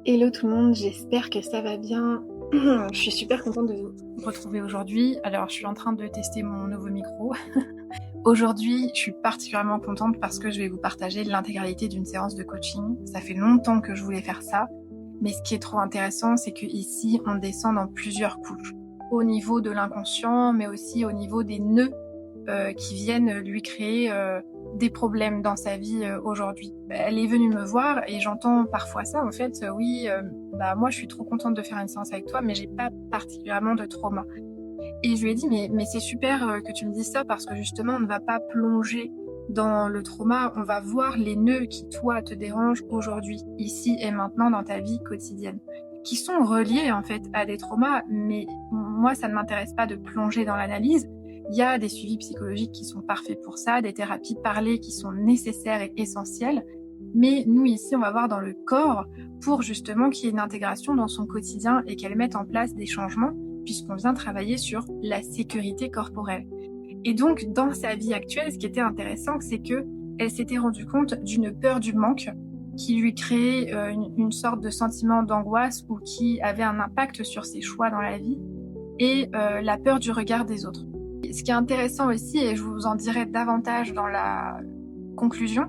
Hello tout le monde, j'espère que ça va bien. Je suis super contente de vous retrouver aujourd'hui. Alors, je suis en train de tester mon nouveau micro. Aujourd'hui, je suis particulièrement contente parce que je vais vous partager l'intégralité d'une séance de coaching. Ça fait longtemps que je voulais faire ça, mais ce qui est trop intéressant, c'est que ici, on descend dans plusieurs couches. Au niveau de l'inconscient, mais aussi au niveau des nœuds qui viennent lui créer des problèmes dans sa vie aujourd'hui. Elle est venue me voir et j'entends parfois ça en fait, oui, moi je suis trop contente de faire une séance avec toi, mais j'ai pas particulièrement de trauma. Et je lui ai dit mais c'est super que tu me dises ça parce que justement on ne va pas plonger dans le trauma, on va voir les nœuds qui toi te dérangent aujourd'hui, ici et maintenant dans ta vie quotidienne, qui sont reliés en fait à des traumas, mais moi ça ne m'intéresse pas de plonger dans l'analyse. Il y a des suivis psychologiques qui sont parfaits pour ça, des thérapies parlées qui sont nécessaires et essentielles, mais nous ici on va voir dans le corps pour justement qu'il y ait une intégration dans son quotidien et qu'elle mette en place des changements puisqu'on vient travailler sur la sécurité corporelle. Et donc, dans sa vie actuelle, ce qui était intéressant, c'est que elle s'était rendue compte d'une peur du manque qui lui créait une sorte de sentiment d'angoisse ou qui avait un impact sur ses choix dans la vie et la peur du regard des autres. Ce qui est intéressant aussi, et je vous en dirai davantage dans la conclusion,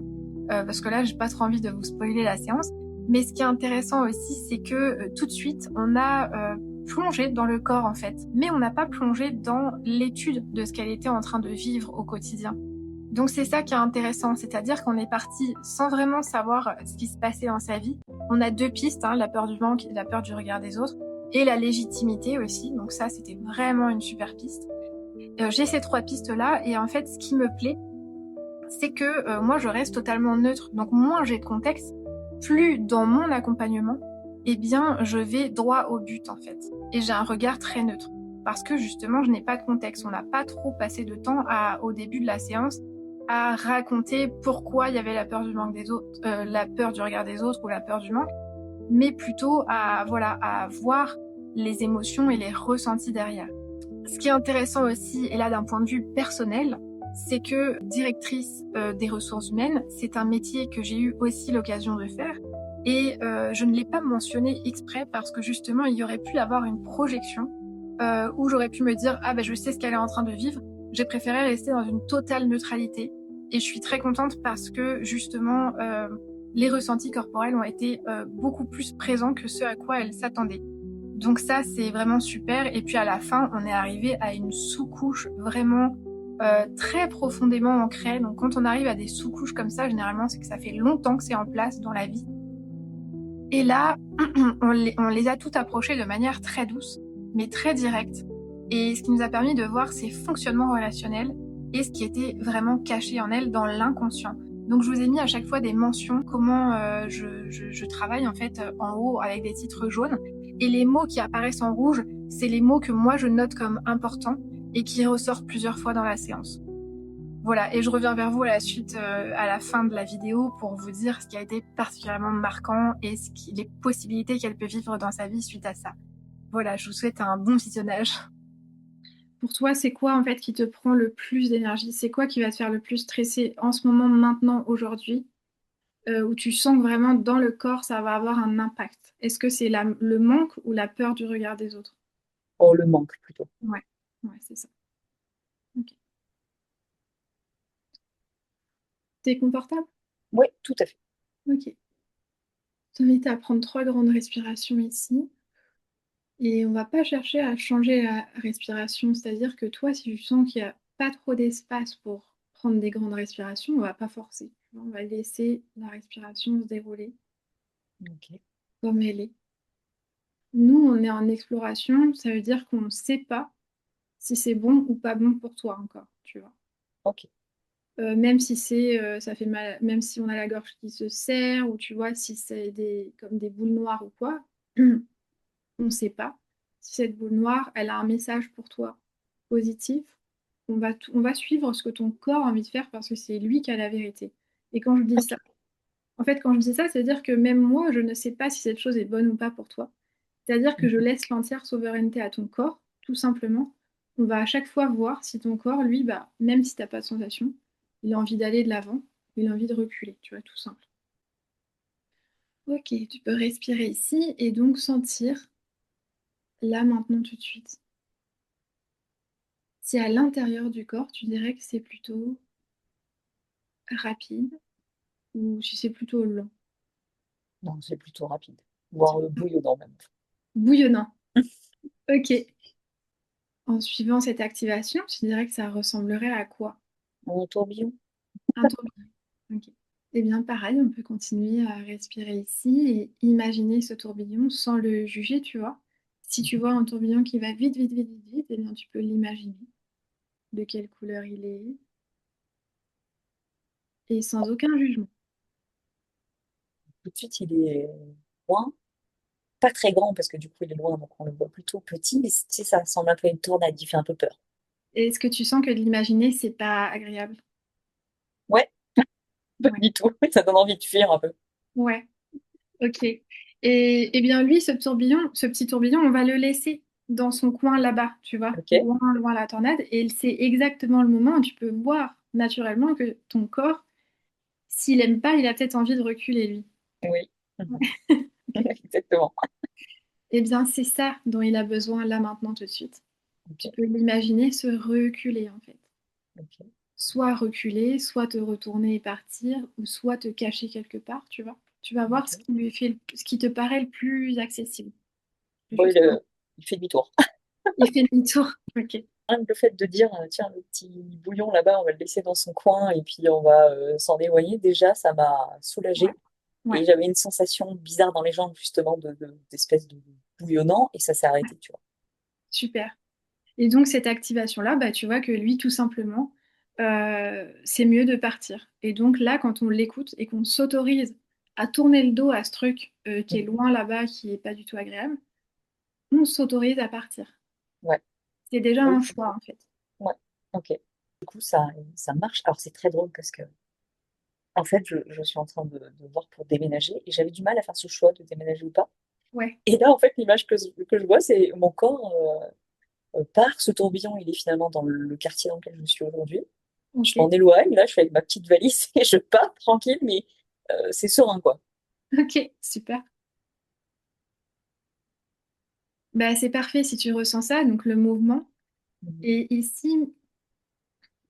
parce que là, j'ai pas trop envie de vous spoiler la séance, mais ce qui est intéressant aussi, c'est que tout de suite, on a plongé dans le corps en fait, mais on n'a pas plongé dans l'étude de ce qu'elle était en train de vivre au quotidien. Donc c'est ça qui est intéressant, c'est-à-dire qu'on est parti sans vraiment savoir ce qui se passait dans sa vie. On a deux pistes, hein, la peur du manque et la peur du regard des autres, et la légitimité aussi, donc ça c'était vraiment une super piste. J'ai ces trois pistes-là, et en fait ce qui me plaît, c'est que moi je reste totalement neutre, donc moins j'ai de contexte, plus dans mon accompagnement, eh bien je vais droit au but en fait. Et j'ai un regard très neutre. Parce que justement je n'ai pas de contexte. On n'a pas trop passé de temps au début de la séance à raconter pourquoi il y avait la peur du manque des autres, la peur du regard des autres ou la peur du manque, mais plutôt à voir les émotions et les ressentis derrière. Ce qui est intéressant aussi, et là d'un point de vue personnel, c'est que directrice des ressources humaines, c'est un métier que j'ai eu aussi l'occasion de faire. Et je ne l'ai pas mentionné exprès parce que justement, il y aurait pu avoir une projection où j'aurais pu me dire « Ah ben je sais ce qu'elle est en train de vivre ». J'ai préféré rester dans une totale neutralité. Et je suis très contente parce que justement, les ressentis corporels ont été beaucoup plus présents que ce à quoi elle s'attendait. Donc ça, c'est vraiment super. Et puis à la fin, on est arrivé à une sous-couche vraiment très profondément ancrée. Donc quand on arrive à des sous-couches comme ça, généralement, c'est que ça fait longtemps que c'est en place dans la vie. Et là, on les a toutes approchées de manière très douce, mais très directe. Et ce qui nous a permis de voir ses fonctionnements relationnels et ce qui était vraiment caché en elle dans l'inconscient. Donc je vous ai mis à chaque fois des mentions, comment je travaille en fait en haut avec des titres jaunes. Et les mots qui apparaissent en rouge, c'est les mots que moi je note comme importants et qui ressortent plusieurs fois dans la séance. Voilà, et je reviens vers vous à la suite, à la fin de la vidéo pour vous dire ce qui a été particulièrement marquant et les possibilités qu'elle peut vivre dans sa vie suite à ça. Voilà, je vous souhaite un bon visionnage. Pour toi, c'est quoi en fait qui te prend le plus d'énergie? C'est quoi qui va te faire le plus stresser en ce moment, maintenant, aujourd'hui, où tu sens que vraiment dans le corps, ça va avoir un impact? Est-ce que c'est le manque ou la peur du regard des autres? Oh, le manque plutôt. Ouais, ouais, c'est ça. Ok. T'es confortable? Oui, tout à fait. Ok. Je t'invite à prendre 3 grandes respirations ici. Et on va pas chercher à changer la respiration, c'est-à-dire que toi, si tu sens qu'il n'y a pas trop d'espace pour prendre des grandes respirations, on va pas forcer. On va laisser la respiration se dérouler Ok. comme elle est. Nous, on est en exploration, ça veut dire qu'on ne sait pas si c'est bon ou pas bon pour toi encore, tu vois. Ok. Même si ça fait mal, même si on a la gorge qui se serre, ou tu vois, si c'est comme des boules noires ou quoi, on ne sait pas si cette boule noire, elle a un message pour toi positif. On va suivre ce que ton corps a envie de faire parce que c'est lui qui a la vérité. Et quand je dis Ok. ça, en fait, quand je dis ça, c'est-à-dire que même moi, je ne sais pas si cette chose est bonne ou pas pour toi. C'est-à-dire que je Mhm. laisse l'entière souveraineté à ton corps, tout simplement. On va à chaque fois voir si ton corps, lui, même si t'as pas de sensation, il a envie d'aller de l'avant, il a envie de reculer, tu vois, tout simple. Ok, tu peux respirer ici et donc sentir là maintenant tout de suite. Si à l'intérieur du corps, tu dirais que c'est plutôt rapide ou si c'est plutôt lent. Non, c'est plutôt rapide, C'est voire bouillonnant même. bouillonnant. Ok. En suivant cette activation, tu dirais que ça ressemblerait à quoi? Mon tourbillon. Un tourbillon. Ok. Eh bien, pareil, on peut continuer à respirer ici et imaginer ce tourbillon sans le juger, tu vois. Si tu vois un tourbillon qui va vite, vite, vite, vite, vite, eh bien, tu peux l'imaginer. De quelle couleur il est et sans aucun jugement. Tout de suite, il est loin, pas très grand parce que du coup, il est loin, donc on le voit plutôt petit, mais tu sais, ça ressemble un peu à une tornade, il fait un peu peur. Et est-ce que tu sens que de l'imaginer, c'est pas agréable? Ouais, pas Ouais. du tout. Ça donne envie de fuir un peu. Ouais. Ok. Et bien lui, ce tourbillon, ce petit tourbillon, on va le laisser dans son coin là-bas, tu vois, Ok? loin, loin la tornade. Et c'est exactement le moment où tu peux voir naturellement que ton corps, s'il aime pas, il a peut-être envie de reculer lui. Oui. Ok. Exactement. Eh bien, c'est ça dont il a besoin là maintenant tout de suite. Tu Ok. peux l'imaginer se reculer en fait. Ok. Soit reculer, soit te retourner et partir, ou soit te cacher quelque part, tu vois. Tu vas voir ce Ok. qui lui fait, ce qui te paraît le plus accessible. Bon, Juste, il fait demi-tour. il fait demi-tour. Ok. Rien que le fait de dire, tiens, le petit bouillon là-bas, on va le laisser dans son coin et puis on va s'en éloigner, déjà, ça m'a Ouais. soulagée. Ouais. Et j'avais une sensation bizarre dans les jambes, justement, d'espèce de bouillonnant, et ça s'est Ouais. arrêté, tu vois. Super. Et donc, cette activation-là, bah, tu vois que lui, tout simplement, c'est mieux de partir. Et donc là, quand on l'écoute et qu'on s'autorise à tourner le dos à ce truc qui est Mhm. loin là-bas, qui est pas du tout agréable, on s'autorise à partir. Ouais. C'est déjà Oui, un je choix, comprends. en fait. Ouais. Ok. Du coup, ça marche. Alors, c'est très drôle parce que, en fait, je suis en train de voir pour déménager et j'avais du mal à faire ce choix de déménager ou pas. Ouais. Et là, en fait, l'image que je vois, c'est mon corps part. Ce tourbillon, il est finalement dans le quartier dans lequel je suis aujourd'hui. Je Ok. m'en éloigne, là, je suis avec ma petite valise et je pars tranquille, mais c'est serein, quoi. Ok. Super. Bah, c'est parfait si tu ressens ça, donc le mouvement. Mhm. Et ici,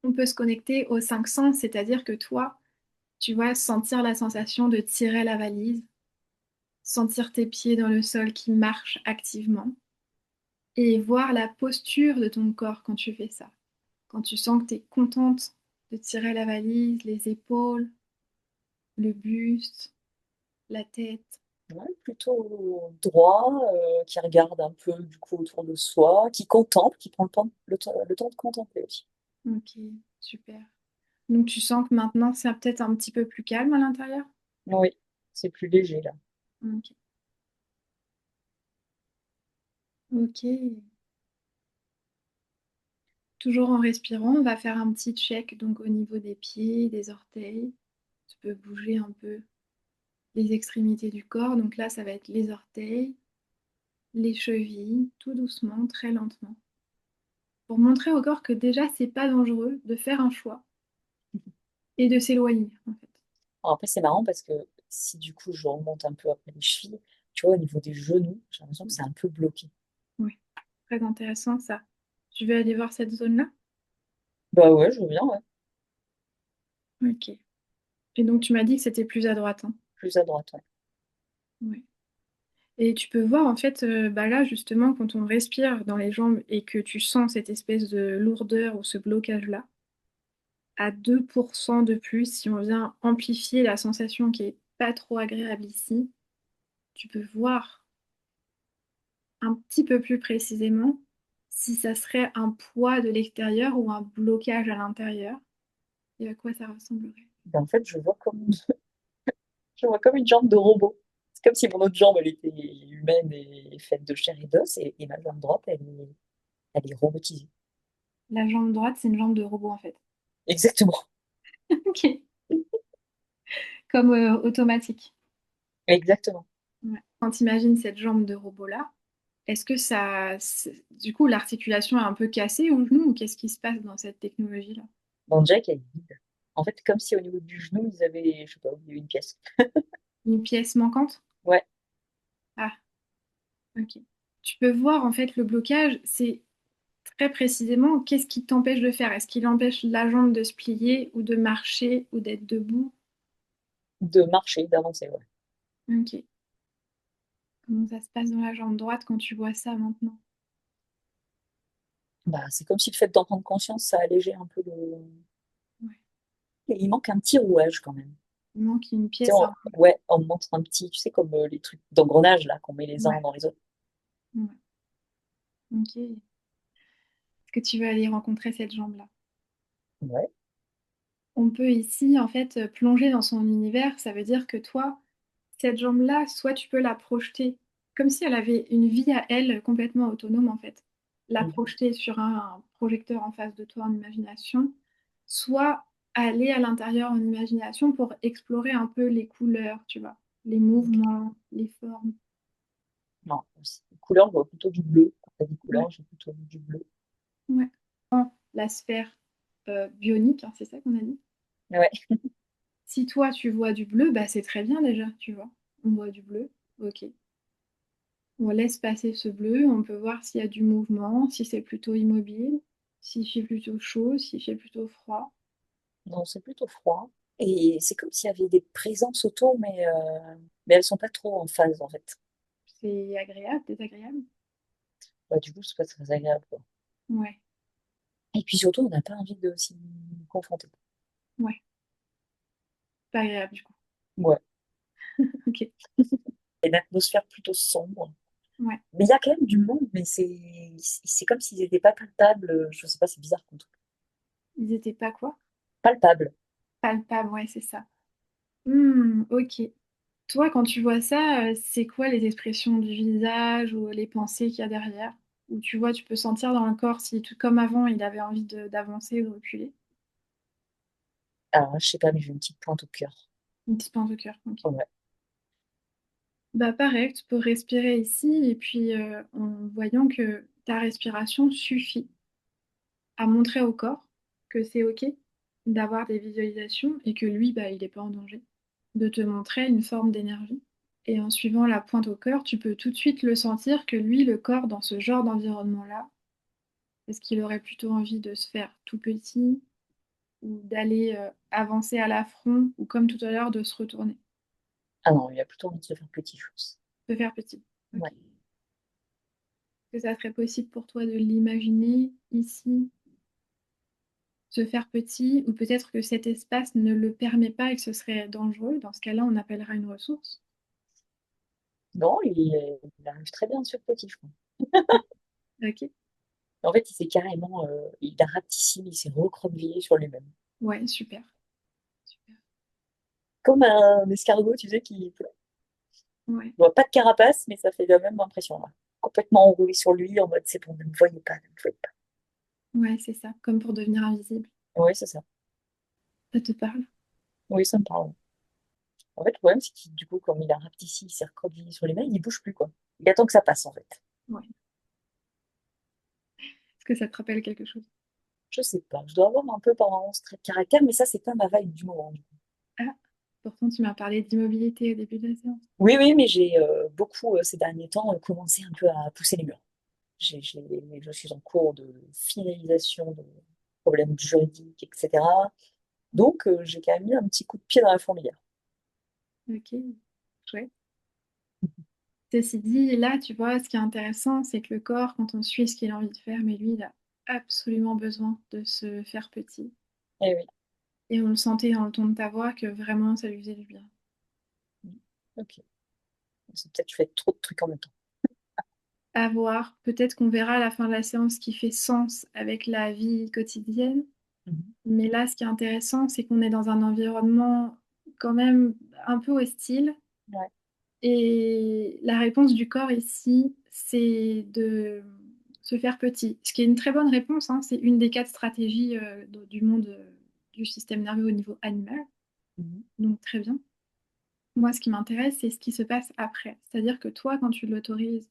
on peut se connecter aux cinq sens, c'est-à-dire que toi, tu vas sentir la sensation de tirer la valise, sentir tes pieds dans le sol qui marchent activement et voir la posture de ton corps quand tu fais ça. Quand tu sens que tu es contente de tirer la valise, les épaules, le buste, la tête. Ouais, plutôt droit, qui regarde un peu du coup autour de soi, qui contemple, qui prend le temps de contempler aussi. Ok, super. Donc tu sens que maintenant c'est peut-être un petit peu plus calme à l'intérieur? Oui, c'est plus léger là. Ok. Ok. Toujours en respirant, on va faire un petit check donc au niveau des pieds, des orteils. Tu peux bouger un peu les extrémités du corps. Donc là, ça va être les orteils, les chevilles, tout doucement, très lentement. Pour montrer au corps que déjà, c'est pas dangereux de faire un choix et de s'éloigner, en fait. Alors après, c'est marrant parce que si du coup je remonte un peu après les chevilles, tu vois, au niveau des genoux, j'ai l'impression que c'est un peu bloqué. Oui, très intéressant ça. Tu veux aller voir cette zone-là? Bah ouais, je veux bien, ouais. Ok. Et donc, tu m'as dit que c'était plus à droite, hein. Plus à droite, ouais. Ouais. Et tu peux voir, en fait, bah là, justement, quand on respire dans les jambes et que tu sens cette espèce de lourdeur ou ce blocage-là, à 2% de plus, si on vient amplifier la sensation qui est pas trop agréable ici, tu peux voir un petit peu plus précisément si ça serait un poids de l'extérieur ou un blocage à l'intérieur et à quoi ça ressemblerait. Ben, en fait, je vois comme une jambe de robot. C'est comme si mon autre jambe, elle était humaine et faite de chair et d'os, et ma jambe droite, elle est robotisée. La jambe droite, c'est une jambe de robot en fait. Exactement. Ok. Comme automatique. Exactement. Ouais. Quand tu imagines cette jambe de robot-là, est-ce que du coup, l'articulation est un peu cassée au genou ou qu'est-ce qui se passe dans cette technologie-là? Mon Jack, elle est vide. En fait, comme si au niveau du genou, ils avaient, je sais pas, il y avait une pièce. Une pièce manquante? Ouais, Ah, ok. Tu peux voir en fait le blocage, c'est très précisément qu'est-ce qui t'empêche de faire. Est-ce qu'il empêche la jambe de se plier ou de marcher ou d'être debout? de marcher, d'avancer, ouais. Ok. Comment ça se passe dans la jambe droite quand tu vois ça maintenant? Bah, c'est comme si le fait d'en prendre conscience, ça allégeait un peu le. Ouais. Et il manque un petit rouage quand même. Il manque une Tu sais, pièce. ouais, on me montre un petit, tu sais, comme les trucs d'engrenage là, qu'on met les uns Ouais. dans les autres. Ouais. Ok. Est-ce que tu veux aller rencontrer cette jambe-là? Ouais. On peut ici, en fait, plonger dans son univers. Ça veut dire que toi, cette jambe-là, soit tu peux la projeter comme si elle avait une vie à elle complètement autonome, en fait. La Mhm. projeter sur un projecteur en face de toi en imagination, soit aller à l'intérieur en imagination pour explorer un peu les couleurs, tu vois, les Ok. mouvements, les formes. Non, couleur, je vois plutôt du bleu. Quand t'as dit Ouais, couleur, j'ai plutôt vu du bleu. ouais. La sphère bionique, hein, c'est ça qu'on a dit. Ouais. Si toi tu vois du bleu, bah c'est très bien déjà, tu vois. On voit du bleu, ok. On laisse passer ce bleu, on peut voir s'il y a du mouvement, si c'est plutôt immobile, s'il fait plutôt chaud, s'il fait plutôt froid. Non, c'est plutôt froid. Et c'est comme s'il y avait des présences autour, mais elles sont pas trop en phase en fait. C'est agréable, désagréable? Bah, du coup, c'est pas très agréable, quoi. Ouais, Et puis surtout, on n'a pas envie de s'y confronter. ouais, pas agréable du coup. Ouais. Ok, Une atmosphère plutôt sombre. ouais. Mais il y a quand même du monde, mais c'est comme s'ils n'étaient pas palpables. Je sais pas, c'est bizarre comme truc. Ils étaient pas quoi? Palpables. Palpables, ouais, c'est ça. Ok. Toi, quand tu vois ça, c'est quoi les expressions du visage ou les pensées qu'il y a derrière? Ou tu vois, tu peux sentir dans le corps si, tout comme avant, il avait envie d'avancer ou de reculer. Alors, je sais pas, mais j'ai une petite pointe au cœur. Une petite pince au cœur. Ok. Ouais. Bah pareil, tu peux respirer ici et puis en voyant que ta respiration suffit à montrer au corps que c'est ok d'avoir des visualisations et que lui, bah, il n'est pas en danger. De te montrer une forme d'énergie. Et en suivant la pointe au cœur, tu peux tout de suite le sentir que lui, le corps, dans ce genre d'environnement-là, est-ce qu'il aurait plutôt envie de se faire tout petit ou d'aller avancer à l'affront ou comme tout à l'heure de se retourner? Ah non, il a plutôt envie de se faire petit, je pense. De faire petit. Ok. Ouais. Que ça serait possible pour toi de l'imaginer ici, se faire petit, ou peut-être que cet espace ne le permet pas et que ce serait dangereux. Dans ce cas-là, on appellera une ressource. Non, il arrive très bien à se faire petit, je crois. Ok. En fait, il s'est carrément, il a rapetissime, il s'est recroquevillé sur lui-même. Ouais, super. Super. Comme un escargot, tu sais, qui Ouais. voit pas de carapace, mais ça fait la même impression, là. Complètement enroulé sur lui, en mode c'est bon, ne me voyez pas, ne me voyez pas. Ouais, c'est ça. Comme pour devenir invisible. Oui, c'est ça. Ça te parle? Oui, ça me parle. En fait, le problème, c'est que du coup, comme il a rapetissé, il s'est recroquevillé sur lui-même, il bouge plus, quoi. Il attend que ça passe, en fait. Ouais. Est-ce que ça te rappelle quelque chose? Je sais pas. Je dois avoir un peu par moment ce trait de caractère, mais ça, c'est pas ma vibe du moment. Ah, pourtant tu m'as parlé d'immobilité au début de la séance. Oui, oui, mais j'ai beaucoup, ces derniers temps, commencé un peu à pousser les murs. Je suis en cours de finalisation de problèmes juridiques, etc. Donc, j'ai quand même mis un petit coup de pied dans la fourmilière. Ok, chouette. Ceci dit, là, tu vois, ce qui est intéressant, c'est que le corps, quand on suit ce qu'il a envie de faire, mais lui, il a absolument besoin de se faire petit. Eh oui. Et on le sentait dans le ton de ta voix que vraiment ça lui faisait du bien. Ok. C'est peut-être je fais trop de trucs en même temps. À voir, peut-être qu'on verra à la fin de la séance ce qui fait sens avec la vie quotidienne. Mhm. Mais là, ce qui est intéressant, c'est qu'on est dans un environnement quand même un peu hostile. Ouais. Et la réponse du corps ici, c'est de se faire petit. Ce qui est une très bonne réponse, hein, c'est une des quatre stratégies du monde du système nerveux au niveau animal. Mhm. Donc très bien. Moi, ce qui m'intéresse, c'est ce qui se passe après. C'est-à-dire que toi, quand tu l'autorises,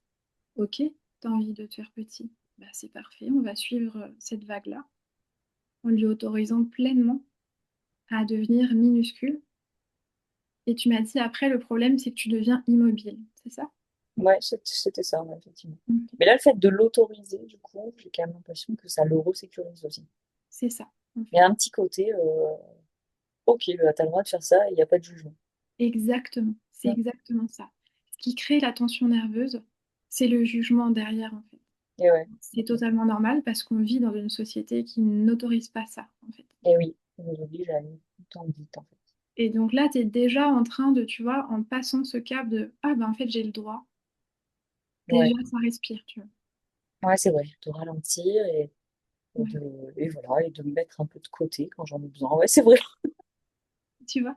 ok, tu as envie de te faire petit, bah, c'est parfait, on va suivre cette vague-là en lui autorisant pleinement à devenir minuscule Et tu m'as dit après, le problème, c'est que tu deviens immobile, c'est ça? Ouais, c'était ça, ouais, effectivement. Ok. Mais là, le fait de l'autoriser, du coup, j'ai quand même l'impression que ça le resécurise aussi. C'est ça, en Il y a fait. un petit côté, ok, bah, t'as le droit de faire ça, il n'y a pas de jugement. Exactement, c'est Mm. exactement ça. Ce qui crée la tension nerveuse, c'est le jugement derrière, en fait. Et ouais, C'est totalement normal parce qu'on vit dans une société qui n'autorise pas ça, en fait. et oui, on nous oblige à aller tout le temps vite, en fait. Et donc là, tu es déjà en train de, tu vois, en passant ce cap de ah ben en fait j'ai le droit, Ouais, déjà ça respire, tu vois. ouais, c'est vrai, de ralentir Ouais. et voilà, et de me mettre un peu de côté quand j'en ai besoin. Ouais, c'est vrai. Tu vois?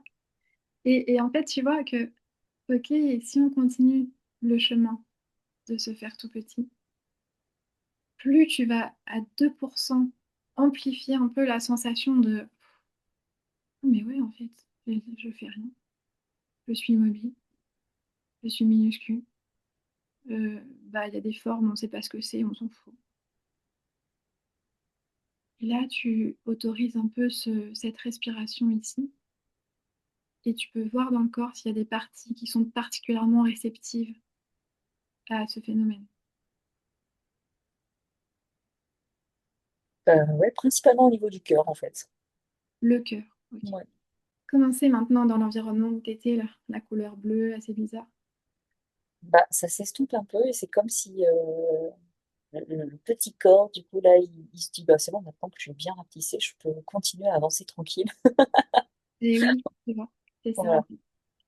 Et en fait, tu vois que, ok, si on continue le chemin de se faire tout petit, plus tu vas à 2% amplifier un peu la sensation de mais ouais, en fait, je fais rien, je suis immobile, je suis minuscule, bah il y a des formes, on sait pas ce que c'est, on s'en fout. Et là, tu autorises un peu cette respiration ici. Et tu peux voir dans le corps s'il y a des parties qui sont particulièrement réceptives à ce phénomène. Ouais, principalement au niveau du cœur, en fait. Le cœur. Ok. Ouais. Commencez maintenant dans l'environnement où tu étais, là, la couleur bleue, assez bizarre. Bah, ça s'estompe un peu et c'est comme si le petit corps, du coup, là, il se dit, bah, c'est bon, maintenant que je suis bien rapetissé, je peux continuer à avancer tranquille. Et oui, c'est vrai. C'est ça, en Voilà. fait.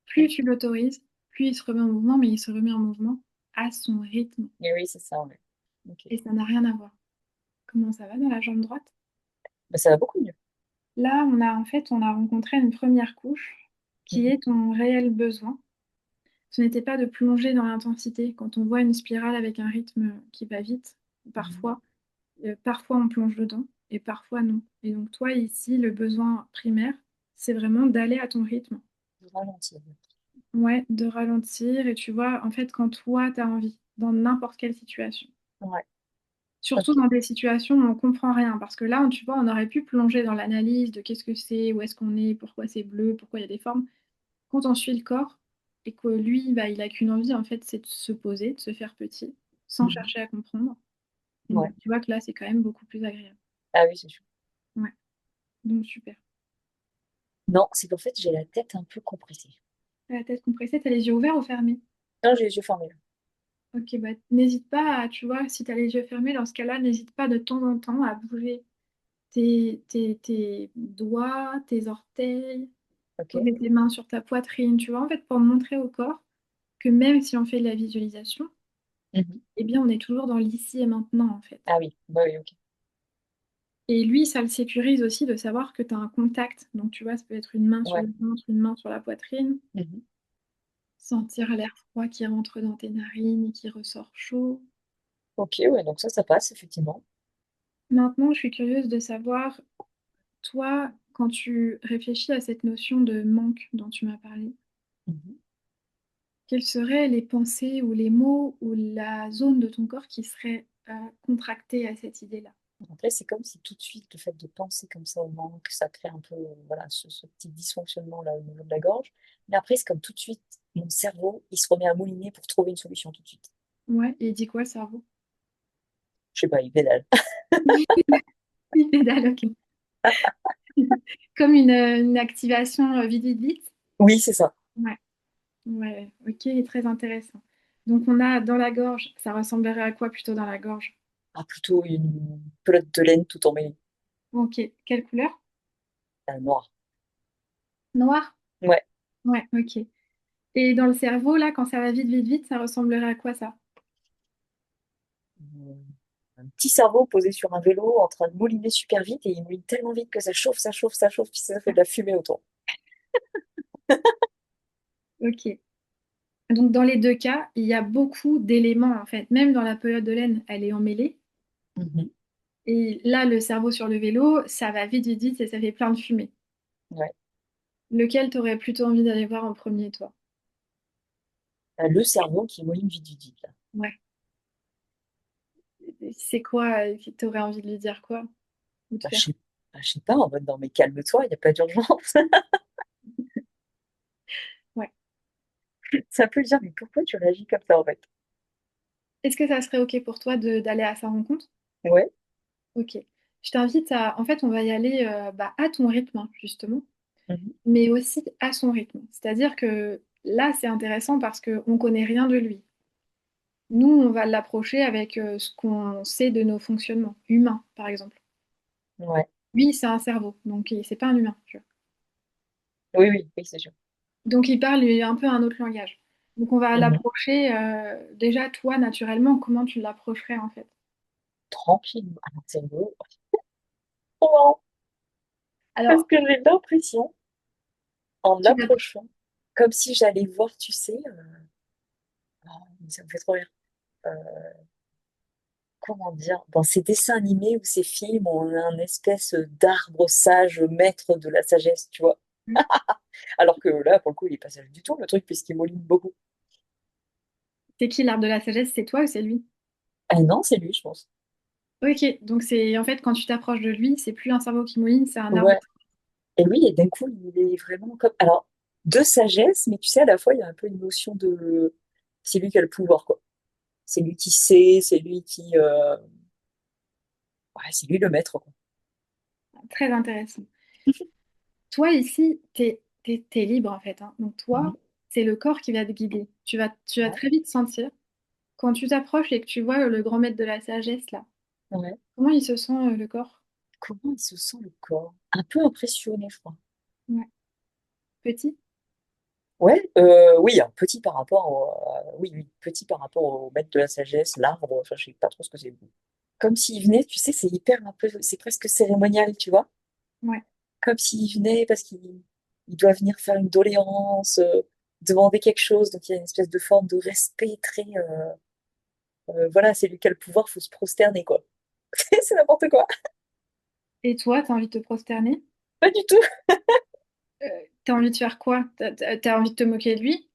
Plus tu l'autorises, plus il se remet en mouvement, mais il se remet en mouvement à son rythme. Et oui, c'est ça, ouais. Ok. Et ça n'a rien à voir. Comment ça va dans la jambe droite? Bah, ça va beaucoup mieux. Là, on a rencontré une première couche qui Mhm. est ton réel besoin. Ce n'était pas de plonger dans l'intensité. Quand on voit une spirale avec un rythme qui va vite, Mhm. parfois, parfois on plonge dedans et parfois non. Et donc toi, ici, le besoin primaire, c'est vraiment d'aller à ton rythme. Je ralentis. Ouais, de ralentir et tu vois, en fait, quand toi, tu as envie, dans n'importe quelle situation. Ouais. Surtout Ok. dans des situations où on comprend rien, parce que là, tu vois, on aurait pu plonger dans l'analyse de qu'est-ce que c'est, où est-ce qu'on est, pourquoi c'est bleu, pourquoi il y a des formes. Quand on suit le corps et que lui, bah, il a qu'une envie, en fait, c'est de se poser, de se faire petit, sans Mhm. chercher à comprendre. Donc, Ouais. tu vois que là, c'est quand même beaucoup plus agréable. Ah oui, c'est sûr. Ouais, donc super. Non, c'est qu'en fait, j'ai la tête un peu compressée. T'as la tête compressée, t'as les yeux ouverts ou fermés? Non, j'ai les yeux fermés, là. Ok, bah n'hésite pas à, tu vois, si t'as les yeux fermés, dans ce cas-là, n'hésite pas de temps en temps à bouger tes doigts, tes orteils, Ok. poser tes mains sur ta poitrine, tu vois, en fait, pour montrer au corps que même si on fait de la visualisation, Mhm. eh bien, on est toujours dans l'ici et maintenant, en fait. Ah oui, bah oui, ok. Et lui, ça le sécurise aussi de savoir que tu as un contact. Donc, tu vois, ça peut être une main sur Ouais. le ventre, une main sur la poitrine. Mhm. Sentir l'air froid qui rentre dans tes narines et qui ressort chaud. Ok, ouais, donc ça passe, effectivement. Maintenant, je suis curieuse de savoir, toi, quand tu réfléchis à cette notion de manque dont tu m'as parlé, Mhm. quelles seraient les pensées ou les mots ou la zone de ton corps qui serait contractée à cette idée-là? Après, c'est comme si tout de suite, le fait de penser comme ça au manque, ça crée un peu, voilà, ce petit dysfonctionnement là au niveau de la gorge. Mais après, c'est comme tout de suite, mon cerveau, il se remet à mouliner pour trouver une solution tout de suite. Ouais, et il dit quoi, le cerveau? Je sais pas, il pédale. Il pédale, ok. Comme une activation vite, vite, vite. Oui, c'est ça. Ouais. Ouais, ok, très intéressant. Donc on a dans la gorge, ça ressemblerait à quoi plutôt dans la gorge? Ah, plutôt une pelote de laine tout emmêlée. Ok, quelle couleur? Noir. Noir? Ouais. Ouais, ok. Et dans le cerveau, là, quand ça va vite, vite, vite, ça ressemblerait à quoi ça? Euh, Un petit cerveau posé sur un vélo en train de mouliner super vite et il mouline tellement vite que ça chauffe, ça chauffe, ça chauffe, puis ça fait de la fumée autour. Ok. Donc dans les deux cas, il y a beaucoup d'éléments en fait. Même dans la pelote de laine, elle est emmêlée. Mhm. Et là, le cerveau sur le vélo, ça va vite, vite, vite et ça fait plein de fumée. Ouais. Lequel t'aurais plutôt envie d'aller voir en premier, toi? Le cerveau qui mouline vite, vite, vite, là. Ouais. C'est quoi? T'aurais envie de lui dire quoi? Ou de Bah, faire? je sais pas, en mode, non mais calme-toi, il n'y a pas d'urgence. Ça peut dire, mais pourquoi tu réagis comme ça en fait? Est-ce que ça serait OK pour toi d'aller à sa rencontre? Ouais. OK. Je t'invite à... En fait, on va y aller bah, à ton rythme, hein, justement, Mhm. mais aussi à son rythme. C'est-à-dire que là, c'est intéressant parce qu'on ne connaît rien de lui. Nous, on va l'approcher avec ce qu'on sait de nos fonctionnements humains, par exemple. Ouais. Lui, c'est un cerveau, donc c'est pas un humain, tu vois. Oui, oui, oui, c'est sûr. Donc il parle un peu un autre langage. Donc on va Mhm. l'approcher, déjà toi, naturellement, comment tu l'approcherais en fait? Tranquille. Alors, c'est beau. Trop marrant. Parce Alors, que j'ai l'impression, en tu vas... l'approchant, comme si j'allais voir, tu sais, ça me fait trop rire. Euh, Comment dire, dans ces dessins animés ou ces films, on a un espèce d'arbre sage, maître de la sagesse, tu vois. Alors que là, pour le coup, il est pas sage du tout, le truc, puisqu'il mouline beaucoup. C'est qui l'arbre de la sagesse? C'est toi ou c'est lui? Ah non, c'est lui, je pense. Ok, donc c'est en fait quand tu t'approches de lui, c'est plus un cerveau qui mouline, c'est un arbre. Ouais. Et lui, et d'un coup, il est vraiment comme. Alors, de sagesse, mais tu sais, à la fois, il y a un peu une notion de. C'est lui qui a le pouvoir, quoi. C'est lui qui sait, c'est lui qui. Ouais, c'est lui le maître, quoi. Très intéressant. Toi ici, t'es libre en fait, hein. Donc toi, Mhm. c'est le corps qui va te guider. Tu vas Ouais. très vite sentir quand tu t'approches et que tu vois le grand maître de la sagesse là. Ouais. Comment il se sent le corps? Comment il se sent le corps? Un peu impressionné, je crois. Ouais. Petit? Ouais, oui, un petit par rapport oui, oui, petit par rapport au maître de la sagesse, l'arbre, enfin, je sais pas trop ce que c'est. Comme s'il venait, tu sais, c'est hyper un peu, c'est presque cérémonial, tu vois. Ouais. Comme s'il venait parce qu'il doit venir faire une doléance, demander quelque chose, donc il y a une espèce de forme de respect très, voilà, c'est lui qui a le pouvoir, faut se prosterner, quoi. C'est n'importe quoi. Et toi, t'as envie de te prosterner? Pas du tout. Euh, T'as envie de faire quoi? T'as envie de te moquer de lui?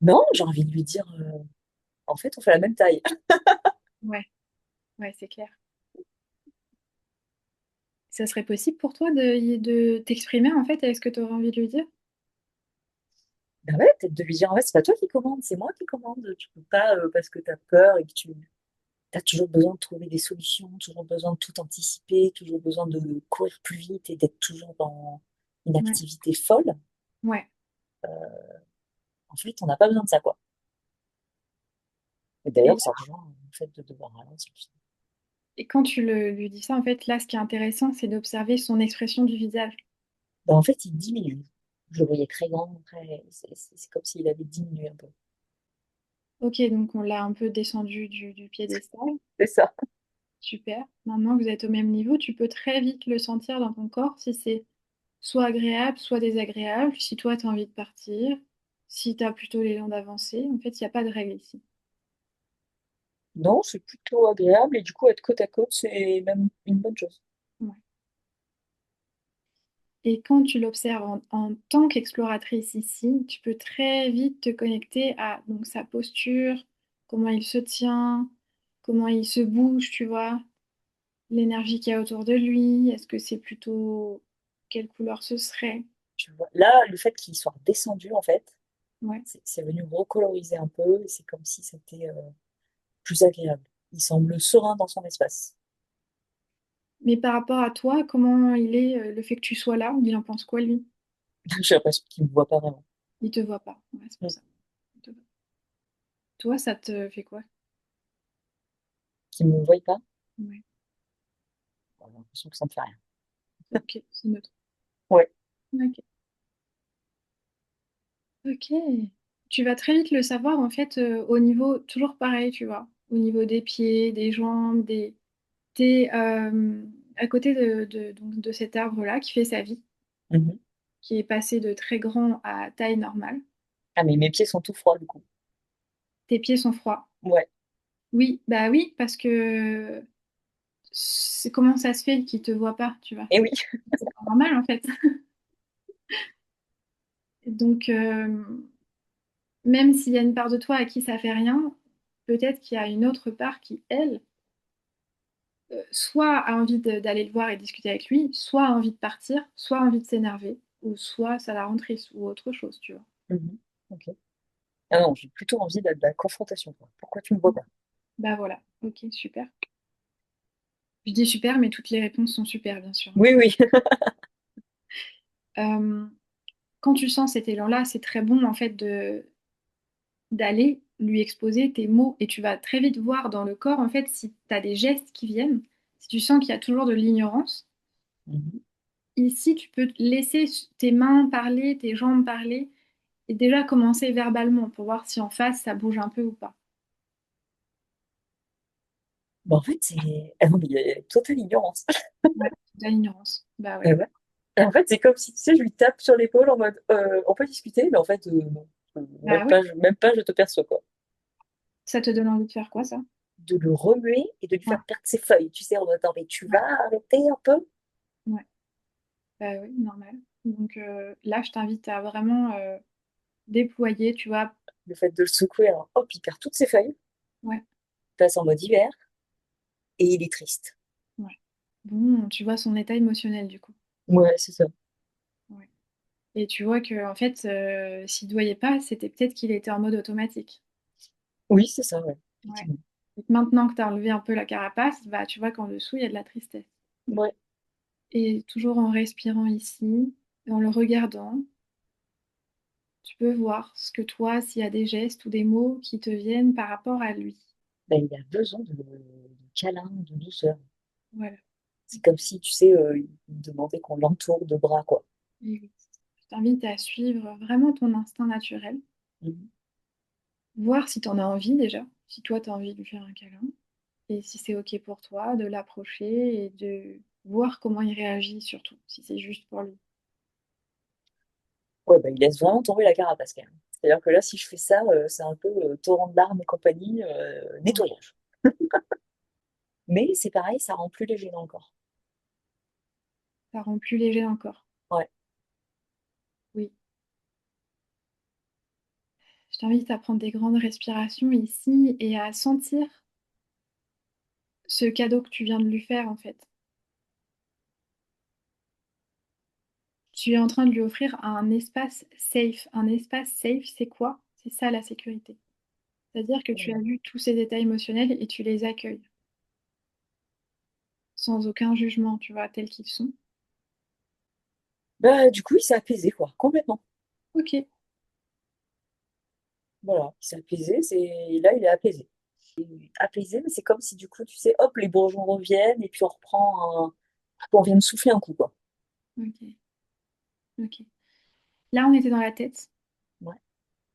Non, j'ai envie de lui dire, en fait, on fait la même taille. Ouais, ouais, c'est clair. Ça serait possible pour toi de t'exprimer en fait avec ce que tu aurais envie de lui dire? Ben ouais, peut-être de lui dire, en fait, c'est pas toi qui commande, c'est moi qui commande. Tu peux pas, parce que tu as peur et que tu as toujours besoin de trouver des solutions, toujours besoin de tout anticiper, toujours besoin de courir plus vite et d'être toujours dans une Ouais, activité folle. ouais. En fait, on n'a pas besoin de ça, quoi. Et Et d'ailleurs, là, ça rejoint le fait de devoir ralentir. et quand tu lui dis ça, en fait, là, ce qui est intéressant, c'est d'observer son expression du visage. Ben, en fait, il diminue. Je le voyais très grand, très... c'est comme s'il avait diminué un peu. Ok, donc on l'a un peu descendu du piédestal. C'est ça. Super. Maintenant que vous êtes au même niveau, tu peux très vite le sentir dans ton corps si c'est soit agréable, soit désagréable, si toi, tu as envie de partir, si tu as plutôt l'élan d'avancer. En fait, il n'y a pas de règle ici. Non, c'est plutôt agréable et du coup, être côte à côte, c'est même une bonne chose. Ouais. Et quand tu l'observes en tant qu'exploratrice ici, tu peux très vite te connecter à donc, sa posture, comment il se tient, comment il se bouge, tu vois, l'énergie qu'il y a autour de lui. Est-ce que c'est plutôt... Quelle couleur ce serait? Tu vois. Là, le fait qu'il soit descendu, en fait, Ouais. c'est venu recoloriser un peu et c'est comme si c'était plus agréable. Il semble serein dans son espace. Mais par rapport à toi, comment il est, le fait que tu sois là, il en pense quoi, lui? J'ai l'impression qu'il ne me voit pas vraiment. Il te voit pas. Ouais, c'est pour Mm. ça. Il te voit. Toi, ça te fait quoi? Qu'il ne me voit pas. Ouais. J'ai l'impression que ça ne me fait rien. Ok, c'est neutre. Ouais. Ok. Ok. Tu vas très vite le savoir en fait au niveau, toujours pareil, tu vois, au niveau des pieds, des jambes, des... T'es à côté donc, de cet arbre-là qui fait sa vie, Mhm. qui est passé de très grand à taille normale. Ah, mais mes pieds sont tout froids, du coup. Tes pieds sont froids. Ouais. Oui, bah oui, parce que c'est comment ça se fait qu'il te voit pas, tu vois. Et oui. C'est pas normal en fait. Donc même s'il y a une part de toi à qui ça fait rien, peut-être qu'il y a une autre part qui, elle, soit a envie d'aller le voir et discuter avec lui, soit a envie de partir, soit a envie de s'énerver, ou soit ça la rend triste, ou autre chose, tu vois. Mhm. Ok. Ah non, j'ai plutôt envie de la confrontation, quoi. Pourquoi tu me vois pas? Bah voilà, ok, super. Je dis super, mais toutes les réponses sont super, bien sûr. Oui, oui. Euh, Quand tu sens cet élan-là, c'est très bon en fait de d'aller lui exposer tes mots et tu vas très vite voir dans le corps en fait si tu as des gestes qui viennent, si tu sens qu'il y a toujours de l'ignorance. Mhm. Ici, tu peux laisser tes mains parler, tes jambes parler et déjà commencer verbalement pour voir si en face ça bouge un peu ou pas. Bah, en fait, c'est. Ah non, mais il y a totale ignorance. Ouais, de l'ignorance. Bah Et ouais. ouais. Et en fait, c'est comme si, tu sais, je lui tape sur l'épaule en mode on peut discuter, mais en fait, non. Bah oui. Même pas, je te perçois, quoi. Ça te donne envie de faire quoi ça? De le remuer et de lui Ouais, faire perdre ses feuilles. Tu sais, en mode, attends, mais tu ouais, vas arrêter un peu? ouais. Bah oui, normal. Donc là, je t'invite à vraiment déployer, tu vois. Le fait de le secouer, alors, hop, il perd toutes ses feuilles, Ouais, il passe en mode hiver, et il est triste. ouais. Bon, tu vois son état émotionnel du coup. Ouais, c'est ça. Ouais. Et tu vois que en fait, s'il ne voyait pas, c'était peut-être qu'il était en mode automatique. Oui, c'est ça, ouais. Ouais. Effectivement. Donc maintenant que tu as enlevé un peu la carapace, bah, tu vois qu'en dessous, il y a de la tristesse. Ouais. Et toujours en respirant ici, et en le regardant, tu peux voir ce que toi, s'il y a des gestes ou des mots qui te viennent par rapport à lui. Ben, il a besoin de câlin, de douceur. Voilà. C'est comme si, tu sais, il demandait qu'on l'entoure de bras, quoi. Et oui. Je t'invite à suivre vraiment ton instinct naturel, Mhm. voir si tu en as envie déjà, si toi, tu as envie de lui faire un câlin, et si c'est OK pour toi, de l'approcher et de voir comment il réagit surtout, si c'est juste pour lui. Ouais, ben, il laisse vraiment tomber la carapace, quand même. C'est-à-dire que là, si je fais ça, c'est un peu torrent de larmes et compagnie, Ouais. nettoyage. Mais c'est pareil, ça rend plus léger dans le corps. Ça rend plus léger encore. Ouais. Oui. Je t'invite à prendre des grandes respirations ici et à sentir ce cadeau que tu viens de lui faire en fait. Tu es en train de lui offrir un espace safe. Un espace safe, c'est quoi? C'est ça la sécurité. C'est-à-dire que tu as vu tous ces détails émotionnels et tu les accueilles sans aucun jugement, tu vois, tels qu'ils sont. Bah, du coup, il s'est apaisé, quoi, complètement. Ok, Voilà, il s'est apaisé, là, il est apaisé. Apaisé, mais c'est comme si, du coup, tu sais, hop, les bourgeons reviennent, et puis on vient de souffler un coup, quoi. ok, ok. Là, on était dans la tête, Ouais.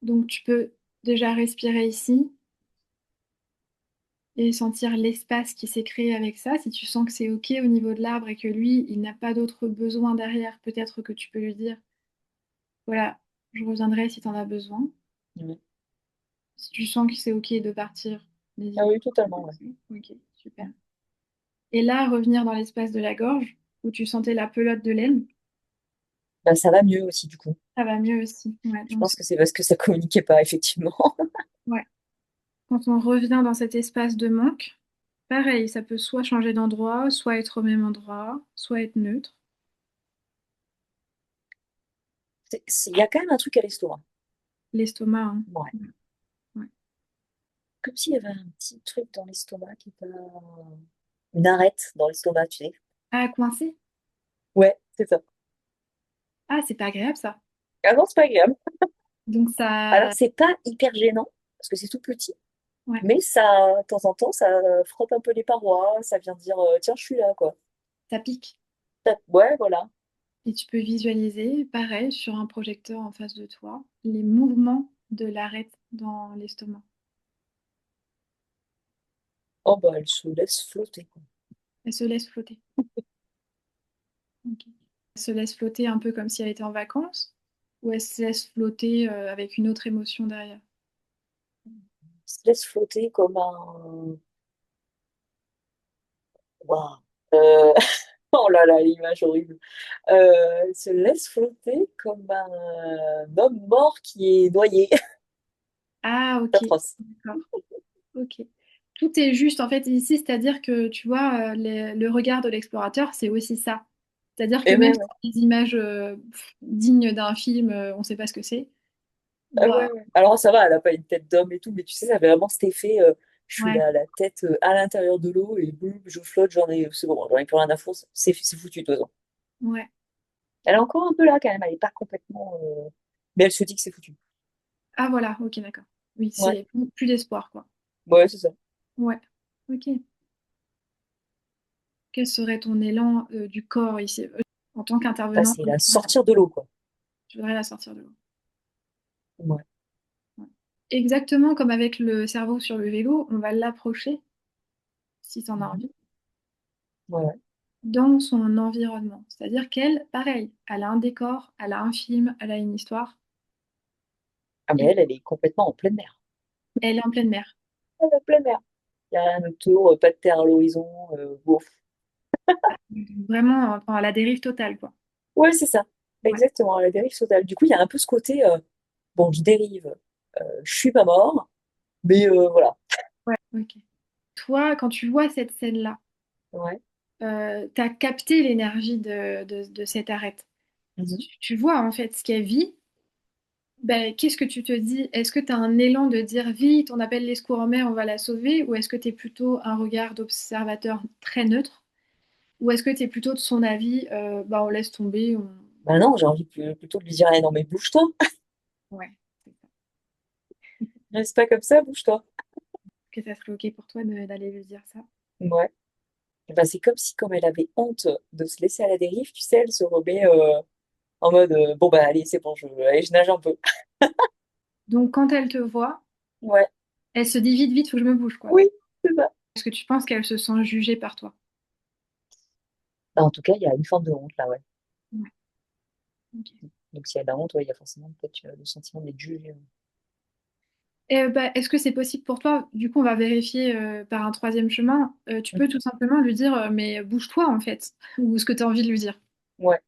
donc tu peux déjà respirer ici et sentir l'espace qui s'est créé avec ça. Si tu sens que c'est ok au niveau de l'arbre et que lui, il n'a pas d'autres besoins derrière, peut-être que tu peux lui dire, voilà, je reviendrai si tu en as besoin. Ouais. Si tu sens que c'est ok de partir, Ah n'hésite oui, pas. totalement, ouais. Ok, super. Et là, revenir dans l'espace de la gorge, où tu sentais la pelote de laine, Bah, ça va mieux aussi, du coup. ça va mieux aussi. Ouais, Je pense que c'est parce que ça communiquait pas, effectivement. ouais. Quand on revient dans cet espace de manque, pareil, ça peut soit changer d'endroit, soit être au même endroit, soit être neutre. Il y a quand même un truc à l'estomac. L'estomac, hein. Ouais. Ouais. Comme s'il y avait un petit truc dans l'estomac qui est pas... Une arête dans l'estomac, tu sais. Ah, coincé? Ouais, c'est ça. Ah, c'est pas agréable ça. Ah non, c'est pas agréable. Donc Alors, ça, c'est pas hyper gênant, parce que c'est tout petit, ouais, mais ça, de temps en temps, ça frotte un peu les parois, ça vient dire, tiens, je suis là, quoi. ça pique. Ouais, voilà. Et tu peux visualiser, pareil, sur un projecteur en face de toi, les mouvements de l'arête dans l'estomac. Oh, bah, elle se laisse flotter, quoi. Elle se laisse flotter. Ok. Elle se laisse flotter un peu comme si elle était en vacances, ou elle se laisse flotter avec une autre émotion derrière. Elle se laisse flotter comme un... Waouh. Oh là là, l'image horrible. Se laisse flotter comme un homme mort qui est noyé. Ah, C'est ok. atroce. D'accord. Ok. Tout est juste en fait ici, c'est-à-dire que tu vois, le regard de l'explorateur, c'est aussi ça. C'est-à-dire que Et même ouais, si ouais. c'est des images dignes d'un film, on ne sait pas ce que c'est, Ah Bah, ouais, ouais. Alors ça va, elle a pas une tête d'homme et tout, mais tu sais, ça avait vraiment cet effet, je suis ouais, là, la tête à l'intérieur de l'eau et boum, je flotte, c'est bon, j'en ai plus rien à foutre, c'est foutu, de toute façon. ouais. Elle est encore un peu là quand même, elle est pas complètement, mais elle se dit que c'est foutu. Ah voilà, ok, d'accord. Oui, Ouais, c'est plus d'espoir, quoi. ouais, c'est ça. Ouais, ok. Quel serait ton élan du corps ici, en tant Bah, qu'intervenant? c'est la sortir de l'eau, quoi. Je voudrais la sortir de l'eau. Ouais. Ouais. Exactement comme avec le cerveau sur le vélo, on va l'approcher, si tu en as Mhm. envie, Ouais, ouais. dans son environnement. C'est-à-dire qu'elle, pareil, elle a un décor, elle a un film, elle a une histoire, Ah, mais et elle est complètement en pleine mer. elle est en pleine mer. Elle est en pleine mer. Il n'y a rien autour, pas de terre à l'horizon, bof. Vraiment, enfin, à la dérive totale, quoi. Ouais, c'est ça. Ouais. Exactement, la dérive totale. Du coup, il y a un peu ce côté, bon, je dérive, je suis pas mort, mais voilà. Ouais. Ok. Toi, quand tu vois cette scène-là, Ouais. t'as capté l'énergie de cette arête. Mhm. Tu vois en fait ce qu'elle vit. Ben, qu'est-ce que tu te dis? Est-ce que tu as un élan de dire vite, on appelle les secours en mer, on va la sauver? Ou est-ce que tu es plutôt un regard d'observateur très neutre? Ou est-ce que tu es plutôt de son avis, bah, on laisse tomber, on... Bah non, j'ai envie plutôt de lui dire, eh non, mais bouge-toi. Ouais, c'est ça. Reste pas comme ça, bouge-toi. Que ça serait OK pour toi d'aller lui dire ça? Ouais. Et bah, c'est comme si, comme elle avait honte de se laisser à la dérive, tu sais, elle se remet en mode, bon, bah, allez, c'est bon, allez, je nage un peu. Donc quand elle te voit, Ouais. elle se dit vite, vite, faut que je me bouge, quoi. Oui, c'est ça. Est-ce que tu penses qu'elle se sent jugée par toi? Bah, en tout cas, il y a une forme de honte là, ouais. Ouais, ok. Donc, si elle a honte, ouais, il y a forcément peut-être le sentiment d'être jugé. Et, bah, est-ce que c'est possible pour toi? Du coup, on va vérifier par un troisième chemin. Tu peux Mhm. tout simplement lui dire, mais bouge-toi en fait, ou ce que tu as envie de lui dire. Ouais.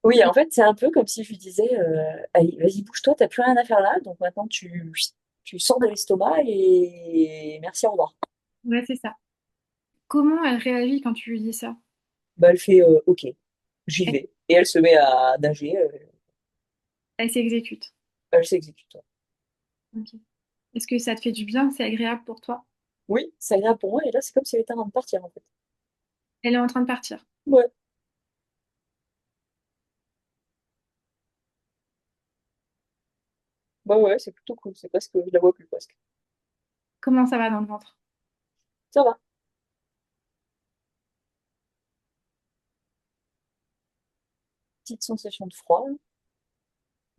Oui, en fait, c'est un peu comme si je lui disais, allez, vas-y, bouge-toi, t'as plus rien à faire là, donc maintenant tu sors de l'estomac et merci, au revoir. Ouais, c'est ça. Comment elle réagit quand tu lui dis ça? Bah, elle fait, ok, j'y Elle, vais. Et elle se met à nager, elle s'exécute. elle s'exécute. Ouais. Ok. Est-ce que ça te fait du bien? C'est agréable pour toi? Oui, c'est agréable pour moi, et là, c'est comme si elle était en train de partir, en fait. Elle est en train de partir. Ouais, bah ouais, c'est plutôt cool, c'est presque, je la vois plus presque. Comment ça va dans le ventre? Ça va. Petite sensation de froid.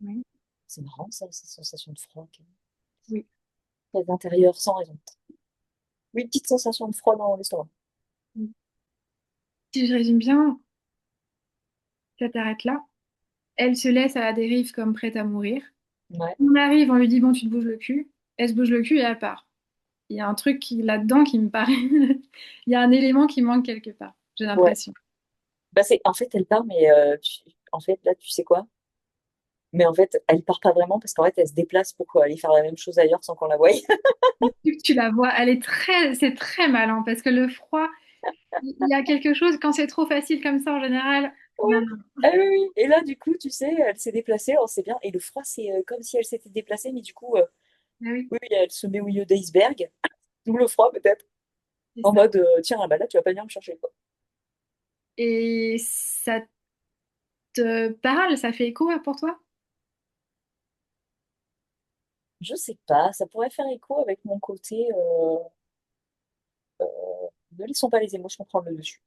Oui. C'est marrant, ça, ces sensations de froid. Oui. D'intérieur, sans raison. Oui, petite sensation de froid dans l'estomac. Oui. Si je résume bien, ça t'arrête là. Elle se laisse à la dérive comme prête à mourir. Ouais, On arrive, on lui dit bon, tu te bouges le cul. Elle se bouge le cul et elle part. Il y a un truc là-dedans qui me paraît. Il y a un élément qui manque quelque part, j'ai ouais. l'impression. Bah c'est, en fait, elle part, mais en fait, là, tu sais quoi? Mais en fait, elle part pas vraiment parce qu'en fait, elle se déplace pour aller faire la même chose ailleurs sans qu'on la voie. Tu la vois, elle est très, c'est très malin parce que le froid, il y a quelque chose quand c'est trop facile comme ça en général. Ouais. Non, non. Ah oui, oui. Et là, du coup, tu sais, elle s'est déplacée, alors c'est bien. Et le froid, c'est comme si elle s'était déplacée, mais du coup, Ah oui, oui, oui, elle se met au milieu d'iceberg, d'où le froid peut-être, c'est en ça. mode, tiens, bah là, tu vas pas venir me chercher, quoi. Et ça te parle, ça fait écho pour toi? Je sais pas, ça pourrait faire écho avec mon côté, ne laissons pas les émotions prendre le dessus.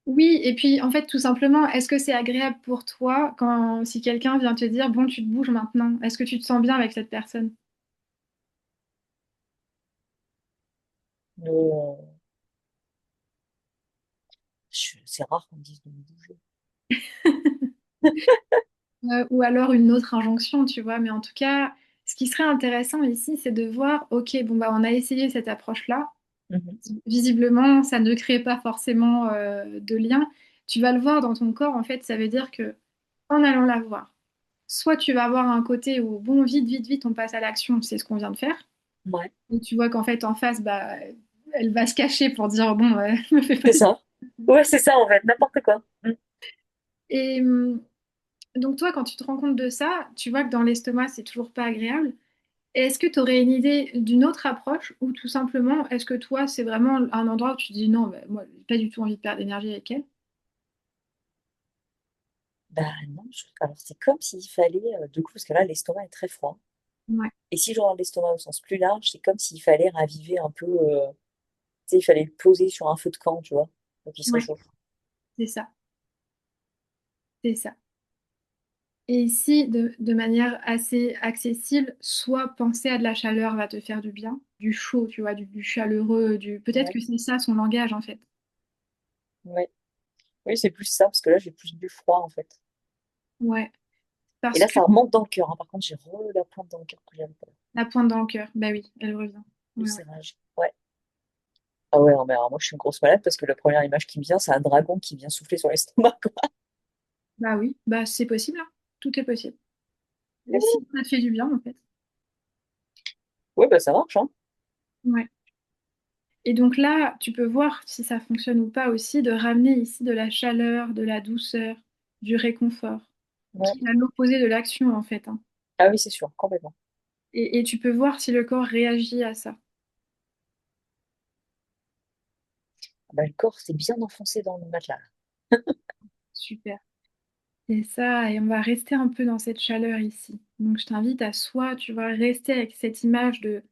Oui, et puis en fait, tout simplement, est-ce que c'est agréable pour toi quand si quelqu'un vient te dire bon, tu te bouges maintenant? Est-ce que tu te sens bien avec cette personne? Euh, c'est rare qu'on me dise de me bouger. Ou alors une autre injonction, tu vois. Mais en tout cas, ce qui serait intéressant ici, c'est de voir, ok, bon bah on a essayé cette approche-là. Mhm. Visiblement, ça ne crée pas forcément de lien. Tu vas le voir dans ton corps, en fait, ça veut dire que en allant la voir, soit tu vas avoir un côté où bon, vite, vite, vite, on passe à l'action, c'est ce qu'on vient de faire. Ouais, Et tu vois qu'en fait, en face, bah, elle va se cacher pour dire bon, me fais pas. c'est ça. Ouais, c'est ça en fait, n'importe quoi. Mm. Et Donc toi, quand tu te rends compte de ça, tu vois que dans l'estomac, c'est toujours pas agréable. Est-ce que tu aurais une idée d'une autre approche ou tout simplement, est-ce que toi, c'est vraiment un endroit où tu te dis non, bah, moi, j'ai pas du tout envie de perdre d'énergie avec elle? Bah non, alors c'est comme s'il fallait, du coup, parce que là, l'estomac est très froid. Ouais, Et si je regarde l'estomac au sens plus large, c'est comme s'il fallait raviver un peu, tu sais, il fallait le poser sur un feu de camp, tu vois, pour qu'il se ouais, réchauffe. c'est ça, c'est ça. Et ici, de manière assez accessible, soit penser à de la chaleur va te faire du bien, du chaud, tu vois, du chaleureux, du... Peut-être Ouais, que c'est ça son langage en fait. ouais. Oui, c'est plus ça, parce que là, j'ai plus du froid, en fait. Ouais, Et parce là, que ça remonte dans le cœur, hein. Par contre, j'ai la pointe dans le cœur que j'avais pas. la pointe dans le cœur, bah oui, elle revient. Le Ouais, ouais. serrage. Ouais. Ah ouais, non, mais alors moi, je suis une grosse malade parce que la première image qui me vient, c'est un dragon qui vient souffler sur l'estomac, quoi. Bah oui, bah c'est possible, hein. Tout est possible. Et si ça te fait du bien en fait. Ouais, bah ça marche, hein. Ouais. Et donc là, tu peux voir si ça fonctionne ou pas aussi, de ramener ici de la chaleur, de la douceur, du réconfort, Ouais. qui est à l'opposé de l'action en fait, hein. Ah oui, c'est sûr, complètement. Et tu peux voir si le corps réagit à ça. Ah bah, le corps s'est bien enfoncé dans le matelas. Super. Et ça, et on va rester un peu dans cette chaleur ici. Donc je t'invite à soit, tu vas rester avec cette image de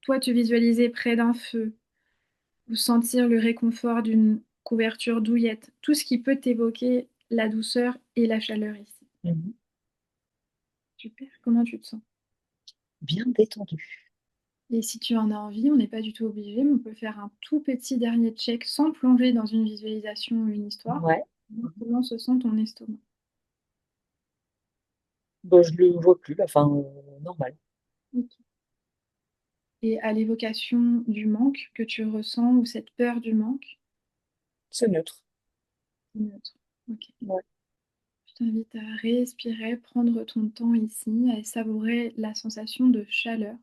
toi te visualiser près d'un feu, ou sentir le réconfort d'une couverture douillette, tout ce qui peut t'évoquer la douceur et la chaleur ici. Mhm. Super. Comment tu te sens? Bien détendu. Et si tu en as envie, on n'est pas du tout obligé, mais on peut faire un tout petit dernier check sans plonger dans une visualisation ou une histoire. Ouais. Voir Mhm. comment se sent ton estomac. Bah, je le vois plus, là. Enfin, normal. Ok. Et à l'évocation du manque que tu ressens ou cette peur du manque, C'est neutre. c'est neutre. Ok. Ouais. Je t'invite à respirer, prendre ton temps ici, à savourer la sensation de chaleur.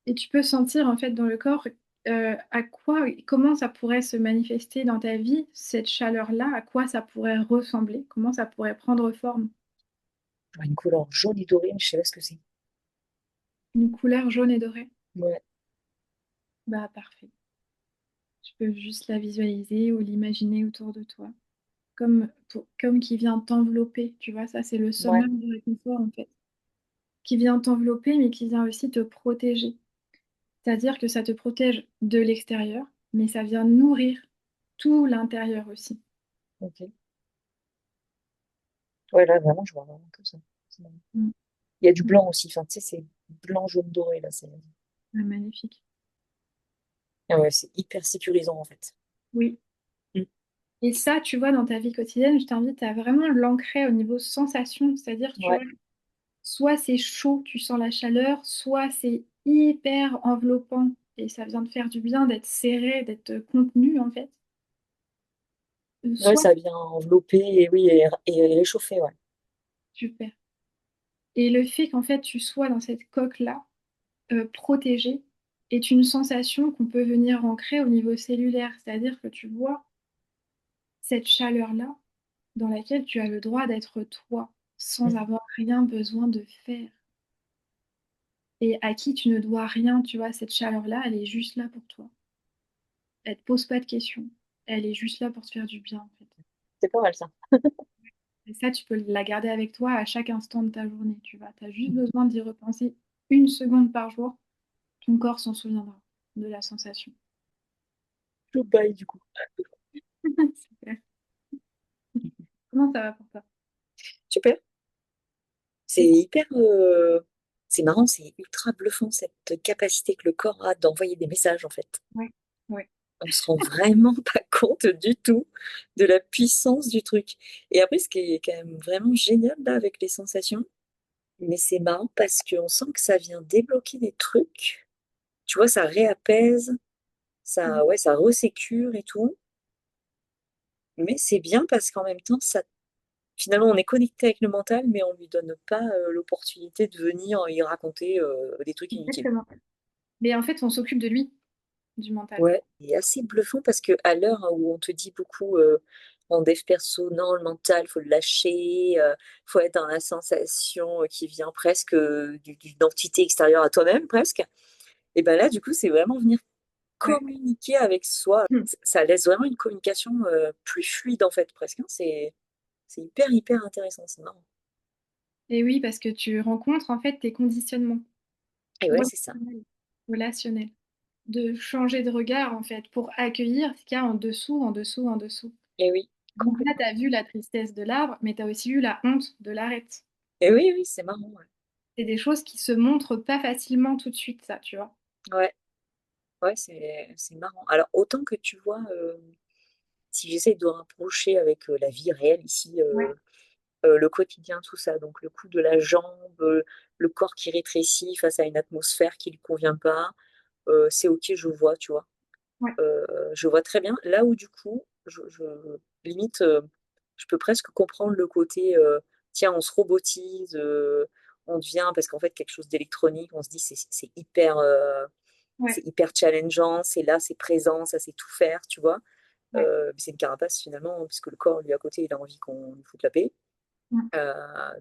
Et tu peux sentir en fait dans le corps à quoi, comment ça pourrait se manifester dans ta vie, cette chaleur-là, à quoi ça pourrait ressembler, comment ça pourrait prendre forme. Genre une couleur jaune et dorée, mais je sais pas ce que c'est. Une couleur jaune et dorée. Ouais. Bah parfait. Tu peux juste la visualiser ou l'imaginer autour de toi. Comme qui vient t'envelopper, tu vois, ça c'est le Ouais. summum du réconfort en fait. Qui vient t'envelopper mais qui vient aussi te protéger. C'est-à-dire que ça te protège de l'extérieur, mais ça vient nourrir tout l'intérieur aussi. Ok. Ouais, là, vraiment, je vois vraiment comme ça. C'est marrant. Mm. Il y a du blanc aussi. Enfin, tu sais, c'est blanc, jaune, doré, là. Ah, magnifique. Ah ouais, c'est hyper sécurisant, en fait. Oui. Mm. Et ça, tu vois, dans ta vie quotidienne, je t'invite à vraiment l'ancrer au niveau sensation. C'est-à-dire, tu Ouais. vois, soit c'est chaud, tu sens la chaleur, soit c'est hyper enveloppant et ça vient te faire du bien d'être serré, d'être contenu, en fait. Ouais, Soit, ça vient envelopper et oui, et réchauffer, ouais. super. Et le fait qu'en fait, tu sois dans cette coque-là, protégée, est une sensation qu'on peut venir ancrer au niveau cellulaire. C'est-à-dire que tu vois cette chaleur-là dans laquelle tu as le droit d'être toi, sans Mhm. avoir rien besoin de faire. Et à qui tu ne dois rien, tu vois, cette chaleur-là, elle est juste là pour toi. Elle te pose pas de questions. Elle est juste là pour te faire du bien, en fait. C'est pas mal, ça. Et ça, tu peux la garder avec toi à chaque instant de ta journée, tu vois. Tu as juste Mhm. besoin d'y repenser une seconde par jour. Ton corps s'en souviendra de la sensation. Le bail, du coup. Super. Comment ça va pour toi? Super. C'est Et hyper. C'est marrant, c'est ultra bluffant, cette capacité que le corps a d'envoyer des messages, en fait. ouais, ouais. On se rend vraiment pas compte du tout de la puissance du truc. Et après, ce qui est quand même vraiment génial, là, avec les sensations, mais c'est marrant parce qu'on sent que ça vient débloquer des trucs. Tu vois, ça réapaise, Oui, ouais, ça resécure et tout. Mais c'est bien parce qu'en même temps, finalement, on est connecté avec le mental, mais on lui donne pas l'opportunité de venir y raconter des trucs inutiles. exactement. Mais en fait, on s'occupe de lui, du mental. Ouais, c'est assez bluffant parce que à l'heure où on te dit beaucoup, en dev perso, non, le mental, faut le lâcher, faut être dans la sensation qui vient presque d'une entité extérieure à toi-même, presque. Et ben là, du coup, c'est vraiment venir Ouais. communiquer avec soi. Ça laisse vraiment une communication plus fluide, en fait, presque, hein. C'est hyper, hyper intéressant, c'est marrant. Et oui, parce que tu rencontres en fait tes conditionnements Et ouais, c'est ça. relationnels, relationnels. De changer de regard en fait pour accueillir ce qu'il y a en dessous, en dessous, en dessous. Et oui, Donc là, tu complètement. as vu la tristesse de l'arbre, mais tu as aussi eu la honte de l'arête. Et oui, oui, c'est marrant. C'est des choses qui se montrent pas facilement tout de suite, ça, tu vois. Ouais, ouais, ouais, c'est marrant. Alors, autant que tu vois, si j'essaye de rapprocher avec la vie réelle ici, Ouais, le quotidien, tout ça, donc le coup de la jambe, le corps qui rétrécit face à une atmosphère qui ne lui convient pas, c'est ok, je vois, tu vois. ouais, Je vois très bien. Là où du coup, limite, je peux presque comprendre le côté, tiens, on se robotise, on devient, parce qu'en fait, quelque chose d'électronique, on se dit, ouais, c'est hyper challengeant, c'est là, c'est présent, ça c'est tout faire, tu vois. ouais. Mais c'est une carapace finalement, hein, puisque le corps, lui, à côté, il a envie qu'on lui foute la paix. Mm.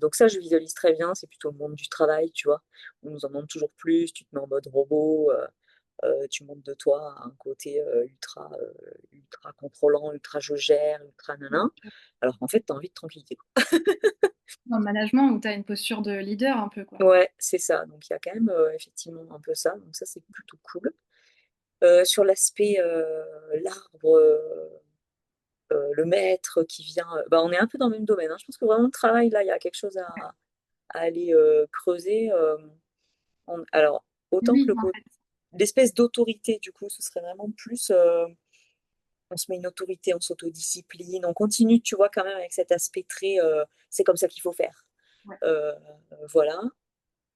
Donc ça, je visualise très bien, c'est plutôt le monde du travail, tu vois. On nous en demande toujours plus, tu te mets en mode robot, tu montes de toi à un côté ultra contrôlant, ultra je gère, ultra nanan. Alors qu'en fait, tu as envie de tranquillité. Dans le management où tu as une posture de leader un peu, quoi. Ouais, c'est ça. Donc il y a quand même effectivement un peu ça. Donc ça, c'est plutôt cool. Sur l'aspect l'arbre, le maître qui vient, bah, on est un peu dans le même domaine, hein. Je pense que vraiment le travail, là, il y a quelque chose à aller creuser. Alors, autant que Oui, en fait. l'espèce d'autorité, du coup, ce serait vraiment plus, on se met une autorité, on s'autodiscipline, on continue, tu vois, quand même avec cet aspect très, c'est comme ça qu'il faut faire. Ouais. Euh, voilà.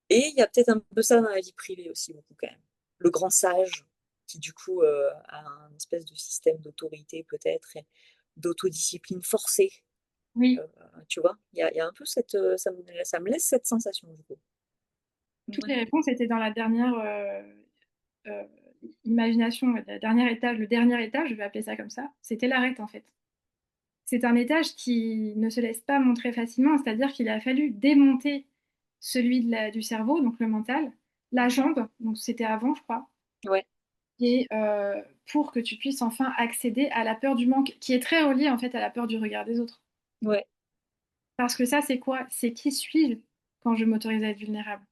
Et il y a peut-être un peu ça dans la vie privée aussi, beaucoup quand même. Le grand sage, qui du coup a un espèce de système d'autorité peut-être, et d'autodiscipline forcée. Oui, Euh, Tu vois, il y a un peu ça me laisse cette sensation du coup. toutes Ouais, les réponses étaient dans la dernière euh, imagination, la dernière étage, le dernier étage, je vais appeler ça comme ça. C'était l'arête, en fait. C'est un étage qui ne se laisse pas montrer facilement, c'est-à-dire qu'il a fallu démonter celui du cerveau, donc le mental, la jambe, donc c'était avant, je crois, ouais, et pour que tu puisses enfin accéder à la peur du manque, qui est très reliée en fait à la peur du regard des autres. ouais, Parce que ça, c'est quoi? C'est qui suis-je quand je m'autorise à être vulnérable?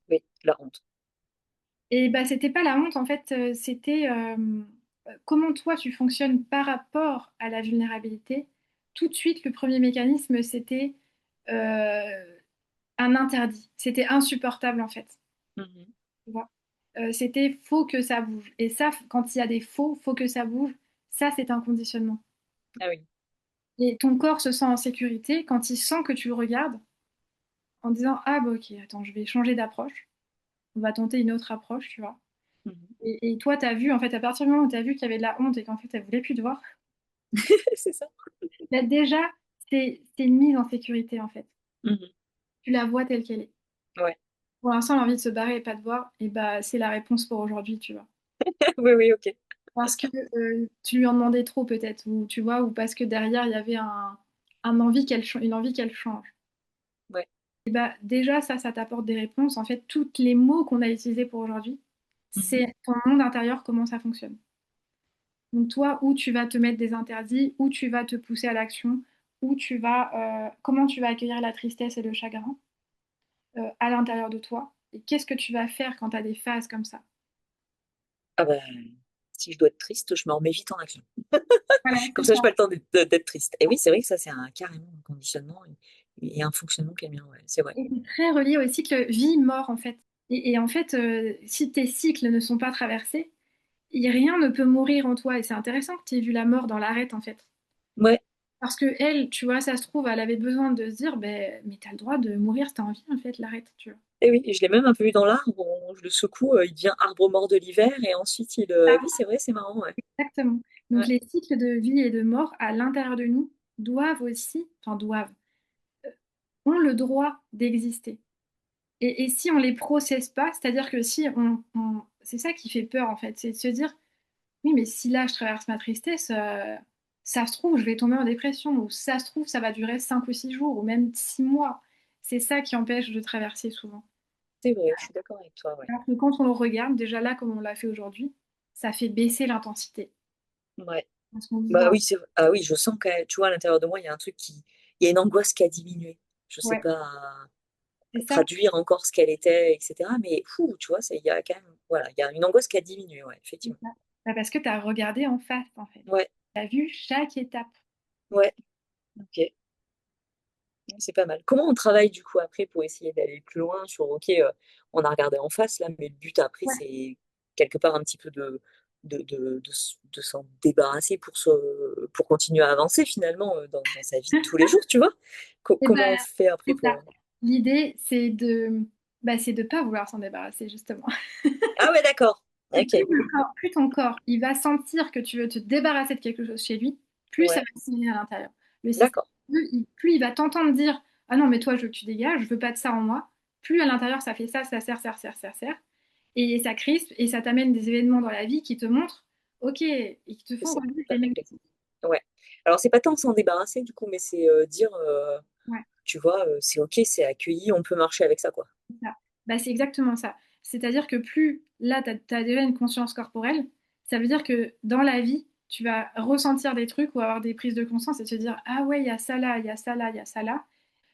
oui, la honte. Et bah, c'était pas la honte, en fait, c'était comment toi tu fonctionnes par rapport à la vulnérabilité. Tout de suite, le premier mécanisme, c'était un interdit. C'était insupportable, en fait. Mhm. Tu vois. C'était faut que ça bouge. Et ça, quand il y a des faux, faut que ça bouge, ça, c'est un conditionnement. Ah oui. Et ton corps se sent en sécurité quand il sent que tu le regardes en disant, ah bah ok, attends, je vais changer d'approche. On va tenter une autre approche, tu vois. Mhm. Et toi, tu as vu, en fait, à partir du moment où tu as vu qu'il y avait de la honte et qu'en fait, elle voulait plus te voir, C'est ça. là, déjà, c'est une mise en sécurité, en fait. Mhm. Tu la vois telle qu'elle est. Ouais. Pour l'instant, l'envie de se barrer et pas te voir, et bah, c'est la réponse pour aujourd'hui, tu vois. Oui, oui, ok. Parce que tu lui en demandais trop, peut-être, ou tu vois, ou parce que derrière, il y avait une envie qu'elle change. Ouais. Et bah, déjà, ça t'apporte des réponses. En fait, tous les mots qu'on a utilisés pour aujourd'hui, Mhm. c'est ton monde intérieur, comment ça fonctionne. Donc toi, où tu vas te mettre des interdits, où tu vas te pousser à l'action, comment tu vas accueillir la tristesse et le chagrin à l'intérieur de toi, et qu'est-ce que tu vas faire quand tu as des phases comme ça. Ah ben, si je dois être triste, je me remets vite en action. Voilà, Comme c'est ça, ça. j'ai pas le temps d'être triste. Et oui, c'est vrai que ça, c'est carrément un conditionnement et un fonctionnement qui est bien, ouais, c'est vrai. Et c'est très relié au cycle vie-mort en fait. Et en fait, si tes cycles ne sont pas traversés, rien ne peut mourir en toi. Et c'est intéressant que tu aies vu la mort dans l'arête en fait. Ouais, Parce que elle, tu vois, ça se trouve, elle avait besoin de se dire, ben, mais t'as le droit de mourir si t'as envie en fait, l'arête, tu vois. et oui, et je l'ai même un peu vu dans l'arbre. Je le secoue, il devient arbre mort de l'hiver et ensuite oui, c'est vrai, c'est marrant, ouais. Exactement. Donc Ouais, les cycles de vie et de mort à l'intérieur de nous doivent aussi, enfin doivent, ont le droit d'exister. Et si on les processe pas, c'est-à-dire que si c'est ça qui fait peur en fait, c'est de se dire, oui mais si là je traverse ma tristesse, ça se trouve, je vais tomber en dépression, ou ça se trouve, ça va durer 5 ou 6 jours, ou même 6 mois. C'est ça qui empêche de traverser souvent. C'est vrai, je suis d'accord avec toi, ouais. Alors que quand on le regarde, déjà là, comme on l'a fait aujourd'hui, ça fait baisser l'intensité. Ouais. Parce qu'on se dit, Bah ah, oui, ah oui, je sens quand même, tu vois, à l'intérieur de moi, il y a un truc il y a une angoisse qui a diminué. Je sais ouais, pas c'est ça. traduire encore ce qu'elle était, etc. Mais fou, tu vois, il y a quand même, voilà, il y a une angoisse qui a diminué, ouais, C'est effectivement. ça. Bah, parce que tu as regardé en face, en fait. Ouais, Tu as vu chaque étape. ouais, ok, c'est pas mal. Comment on travaille du coup après pour essayer d'aller plus loin sur, ok, on a regardé en face là, mais le but après, Ouais. c'est quelque part un petit peu de s'en débarrasser pour continuer à avancer finalement dans sa vie de tous les jours, tu vois? Et Comment on ben, fait après c'est ça. pour... L'idée, c'est de pas vouloir s'en débarrasser, justement. Ah ouais, d'accord. Et Ok, plus ton corps, il va sentir que tu veux te débarrasser de quelque chose chez lui, plus ça ouais, va signer à l'intérieur. Le système, d'accord. plus il va t'entendre dire, ah non, mais toi, je veux que tu dégages, je veux pas de ça en moi. Plus à l'intérieur, ça fait ça, ça sert, sert, sert, sert, sert. Et ça crispe et ça t'amène des événements dans la vie qui te montrent, ok, et qui te Que font c'est revivre pas les mêmes réglé. choses. Ouais. Alors, c'est pas tant s'en débarrasser, du coup, mais c'est dire, Ouais. tu vois, c'est OK, c'est accueilli, on peut marcher avec ça, quoi. C'est ça. Bah, c'est exactement ça. C'est-à-dire que plus là, tu as déjà une conscience corporelle, ça veut dire que dans la vie, tu vas ressentir des trucs ou avoir des prises de conscience et te dire, ah ouais, il y a ça là, il y a ça là, il y a ça là.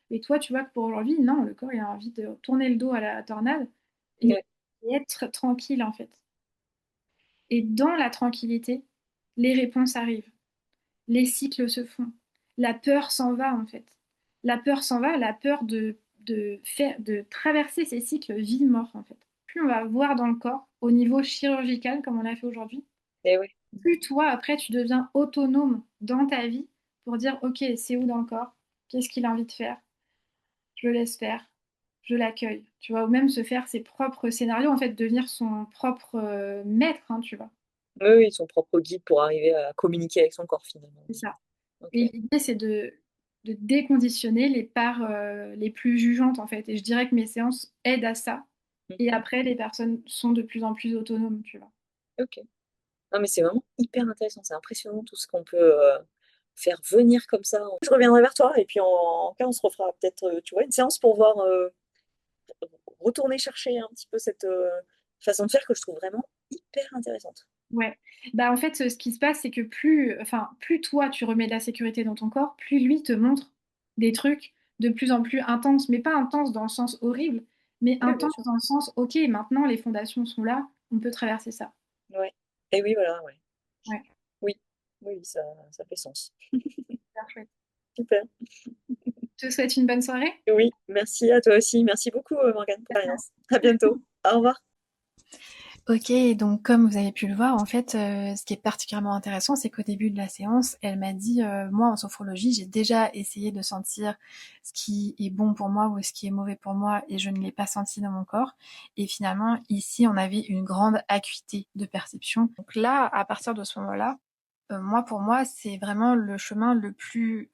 Et toi, tu vois que pour aujourd'hui, non, le corps, il a envie de tourner le dos à la tornade et, Ouais, et être tranquille, en fait. Et dans la tranquillité, les réponses arrivent, les cycles se font, la peur s'en va, en fait. La peur s'en va, la peur de traverser ces cycles vie-mort, en fait. Plus on va voir dans le corps, au niveau chirurgical, comme on l'a fait aujourd'hui, et ouais. plus toi, après, tu deviens autonome dans ta vie pour dire, OK, c'est où dans le corps? Qu'est-ce qu'il a envie de faire? Je le laisse faire, je l'accueille. Tu vois, ou même se faire ses propres scénarios, en fait, devenir son propre maître, hein, tu vois. Oui, oui, son propre guide pour arriver à communiquer avec son corps, finalement. C'est ça. OK. Et l'idée, c'est de déconditionner les parts les plus jugeantes, en fait. Et je dirais que mes séances aident à ça. Et Mhm. après, les personnes sont de plus en plus autonomes, tu vois. OK. Non, mais c'est vraiment hyper intéressant. C'est impressionnant tout ce qu'on peut faire venir comme ça. Je reviendrai vers toi et puis en cas, on se refera peut-être, tu vois, une séance pour voir, retourner chercher un petit peu cette façon de faire que je trouve vraiment hyper intéressante. Ouais. Bah, en fait, ce qui se passe, c'est que plus toi, tu remets de la sécurité dans ton corps, plus lui te montre des trucs de plus en plus intenses. Mais pas intenses dans le sens horrible, mais Oui, bien intenses sûr. dans le sens, OK, maintenant, les fondations sont là, on peut traverser ça. Ouais. Et oui, voilà, ouais. Ouais, Oui, oui, ça fait sens. super chouette. Super. Je te souhaite une bonne soirée. Oui, merci à toi aussi. Merci beaucoup, Morgane, pour l'expérience. À bientôt. Au revoir. Ok, donc comme vous avez pu le voir, en fait, ce qui est particulièrement intéressant, c'est qu'au début de la séance, elle m'a dit, moi en sophrologie, j'ai déjà essayé de sentir ce qui est bon pour moi ou ce qui est mauvais pour moi, et je ne l'ai pas senti dans mon corps. Et finalement, ici, on avait une grande acuité de perception. Donc là, à partir de ce moment-là, moi, pour moi, c'est vraiment le chemin le plus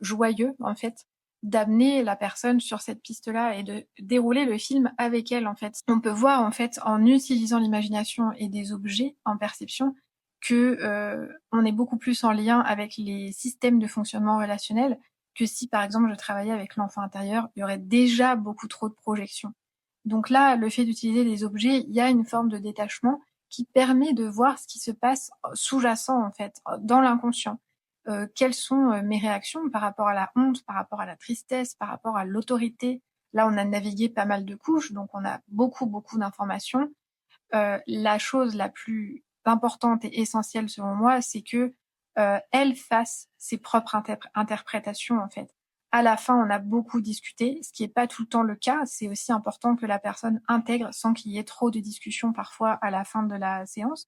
joyeux, en fait, d'amener la personne sur cette piste-là et de dérouler le film avec elle, en fait. On peut voir, en fait, en utilisant l'imagination et des objets en perception, que on est beaucoup plus en lien avec les systèmes de fonctionnement relationnel que si, par exemple, je travaillais avec l'enfant intérieur, il y aurait déjà beaucoup trop de projections. Donc là, le fait d'utiliser des objets, il y a une forme de détachement qui permet de voir ce qui se passe sous-jacent, en fait, dans l'inconscient. Quelles sont mes réactions par rapport à la honte, par rapport à la tristesse, par rapport à l'autorité. Là, on a navigué pas mal de couches, donc on a beaucoup, beaucoup d'informations. La chose la plus importante et essentielle selon moi, c'est que elle fasse ses propres interprétations en fait. À la fin, on a beaucoup discuté, ce qui n'est pas tout le temps le cas. C'est aussi important que la personne intègre sans qu'il y ait trop de discussions parfois à la fin de la séance.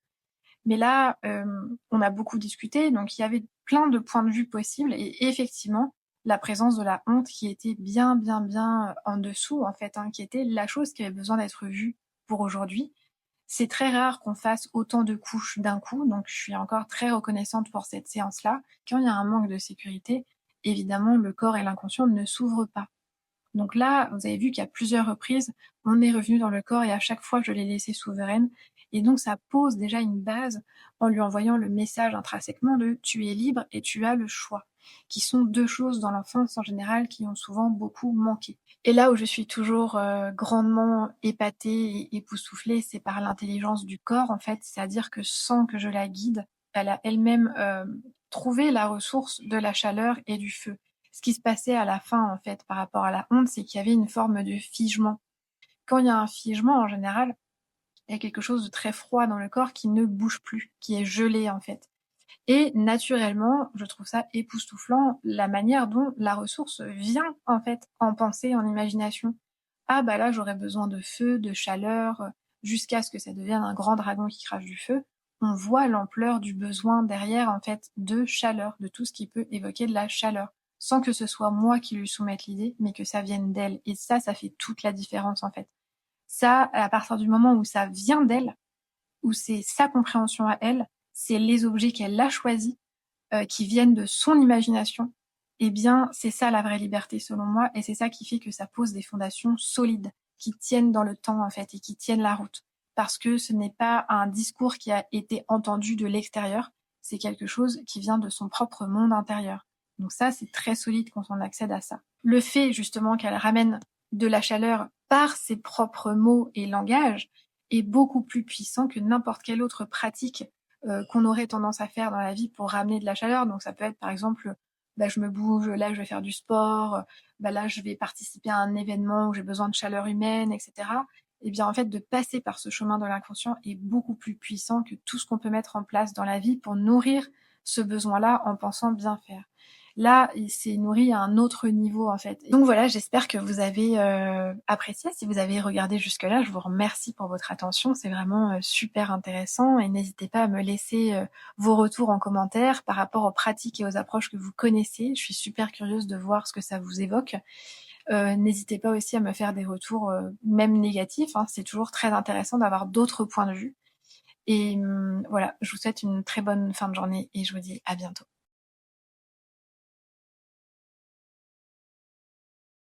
Mais là, on a beaucoup discuté, donc il y avait plein de points de vue possibles et effectivement, la présence de la honte qui était bien, bien, bien en dessous en fait, hein, qui était la chose qui avait besoin d'être vue pour aujourd'hui. C'est très rare qu'on fasse autant de couches d'un coup, donc je suis encore très reconnaissante pour cette séance-là. Quand il y a un manque de sécurité, évidemment, le corps et l'inconscient ne s'ouvrent pas. Donc là, vous avez vu qu'à plusieurs reprises, on est revenu dans le corps et à chaque fois, je l'ai laissée souveraine. Et donc ça pose déjà une base en lui envoyant le message intrinsèquement de «tu es libre et tu as le choix», qui sont 2 choses dans l'enfance en général qui ont souvent beaucoup manqué. Et là où je suis toujours, grandement épatée et époustouflée, c'est par l'intelligence du corps en fait. C'est-à-dire que sans que je la guide, elle a elle-même, trouvé la ressource de la chaleur et du feu. Ce qui se passait à la fin en fait par rapport à la honte, c'est qu'il y avait une forme de figement. Quand il y a un figement en général, il y a quelque chose de très froid dans le corps qui ne bouge plus, qui est gelé en fait. Et naturellement, je trouve ça époustouflant la manière dont la ressource vient en fait en pensée, en imagination. Ah bah là j'aurais besoin de feu, de chaleur, jusqu'à ce que ça devienne un grand dragon qui crache du feu. On voit l'ampleur du besoin derrière en fait de chaleur, de tout ce qui peut évoquer de la chaleur, sans que ce soit moi qui lui soumette l'idée, mais que ça vienne d'elle. Et ça fait toute la différence en fait. Ça, à partir du moment où ça vient d'elle, où c'est sa compréhension à elle, c'est les objets qu'elle a choisis, qui viennent de son imagination, eh bien, c'est ça la vraie liberté selon moi, et c'est ça qui fait que ça pose des fondations solides, qui tiennent dans le temps en fait, et qui tiennent la route. Parce que ce n'est pas un discours qui a été entendu de l'extérieur, c'est quelque chose qui vient de son propre monde intérieur. Donc ça, c'est très solide quand on accède à ça. Le fait justement qu'elle ramène de la chaleur par ses propres mots et langages est beaucoup plus puissant que n'importe quelle autre pratique qu'on aurait tendance à faire dans la vie pour ramener de la chaleur. Donc ça peut être par exemple, bah, je me bouge, là je vais faire du sport, bah, là je vais participer à un événement où j'ai besoin de chaleur humaine, etc. Et bien en fait de passer par ce chemin de l'inconscient est beaucoup plus puissant que tout ce qu'on peut mettre en place dans la vie pour nourrir ce besoin-là en pensant bien faire. Là, il s'est nourri à un autre niveau en fait. Donc voilà, j'espère que vous avez apprécié. Si vous avez regardé jusque-là, je vous remercie pour votre attention. C'est vraiment super intéressant et n'hésitez pas à me laisser vos retours en commentaire par rapport aux pratiques et aux approches que vous connaissez. Je suis super curieuse de voir ce que ça vous évoque. N'hésitez pas aussi à me faire des retours même négatifs, hein. C'est toujours très intéressant d'avoir d'autres points de vue. Et voilà, je vous souhaite une très bonne fin de journée et je vous dis à bientôt.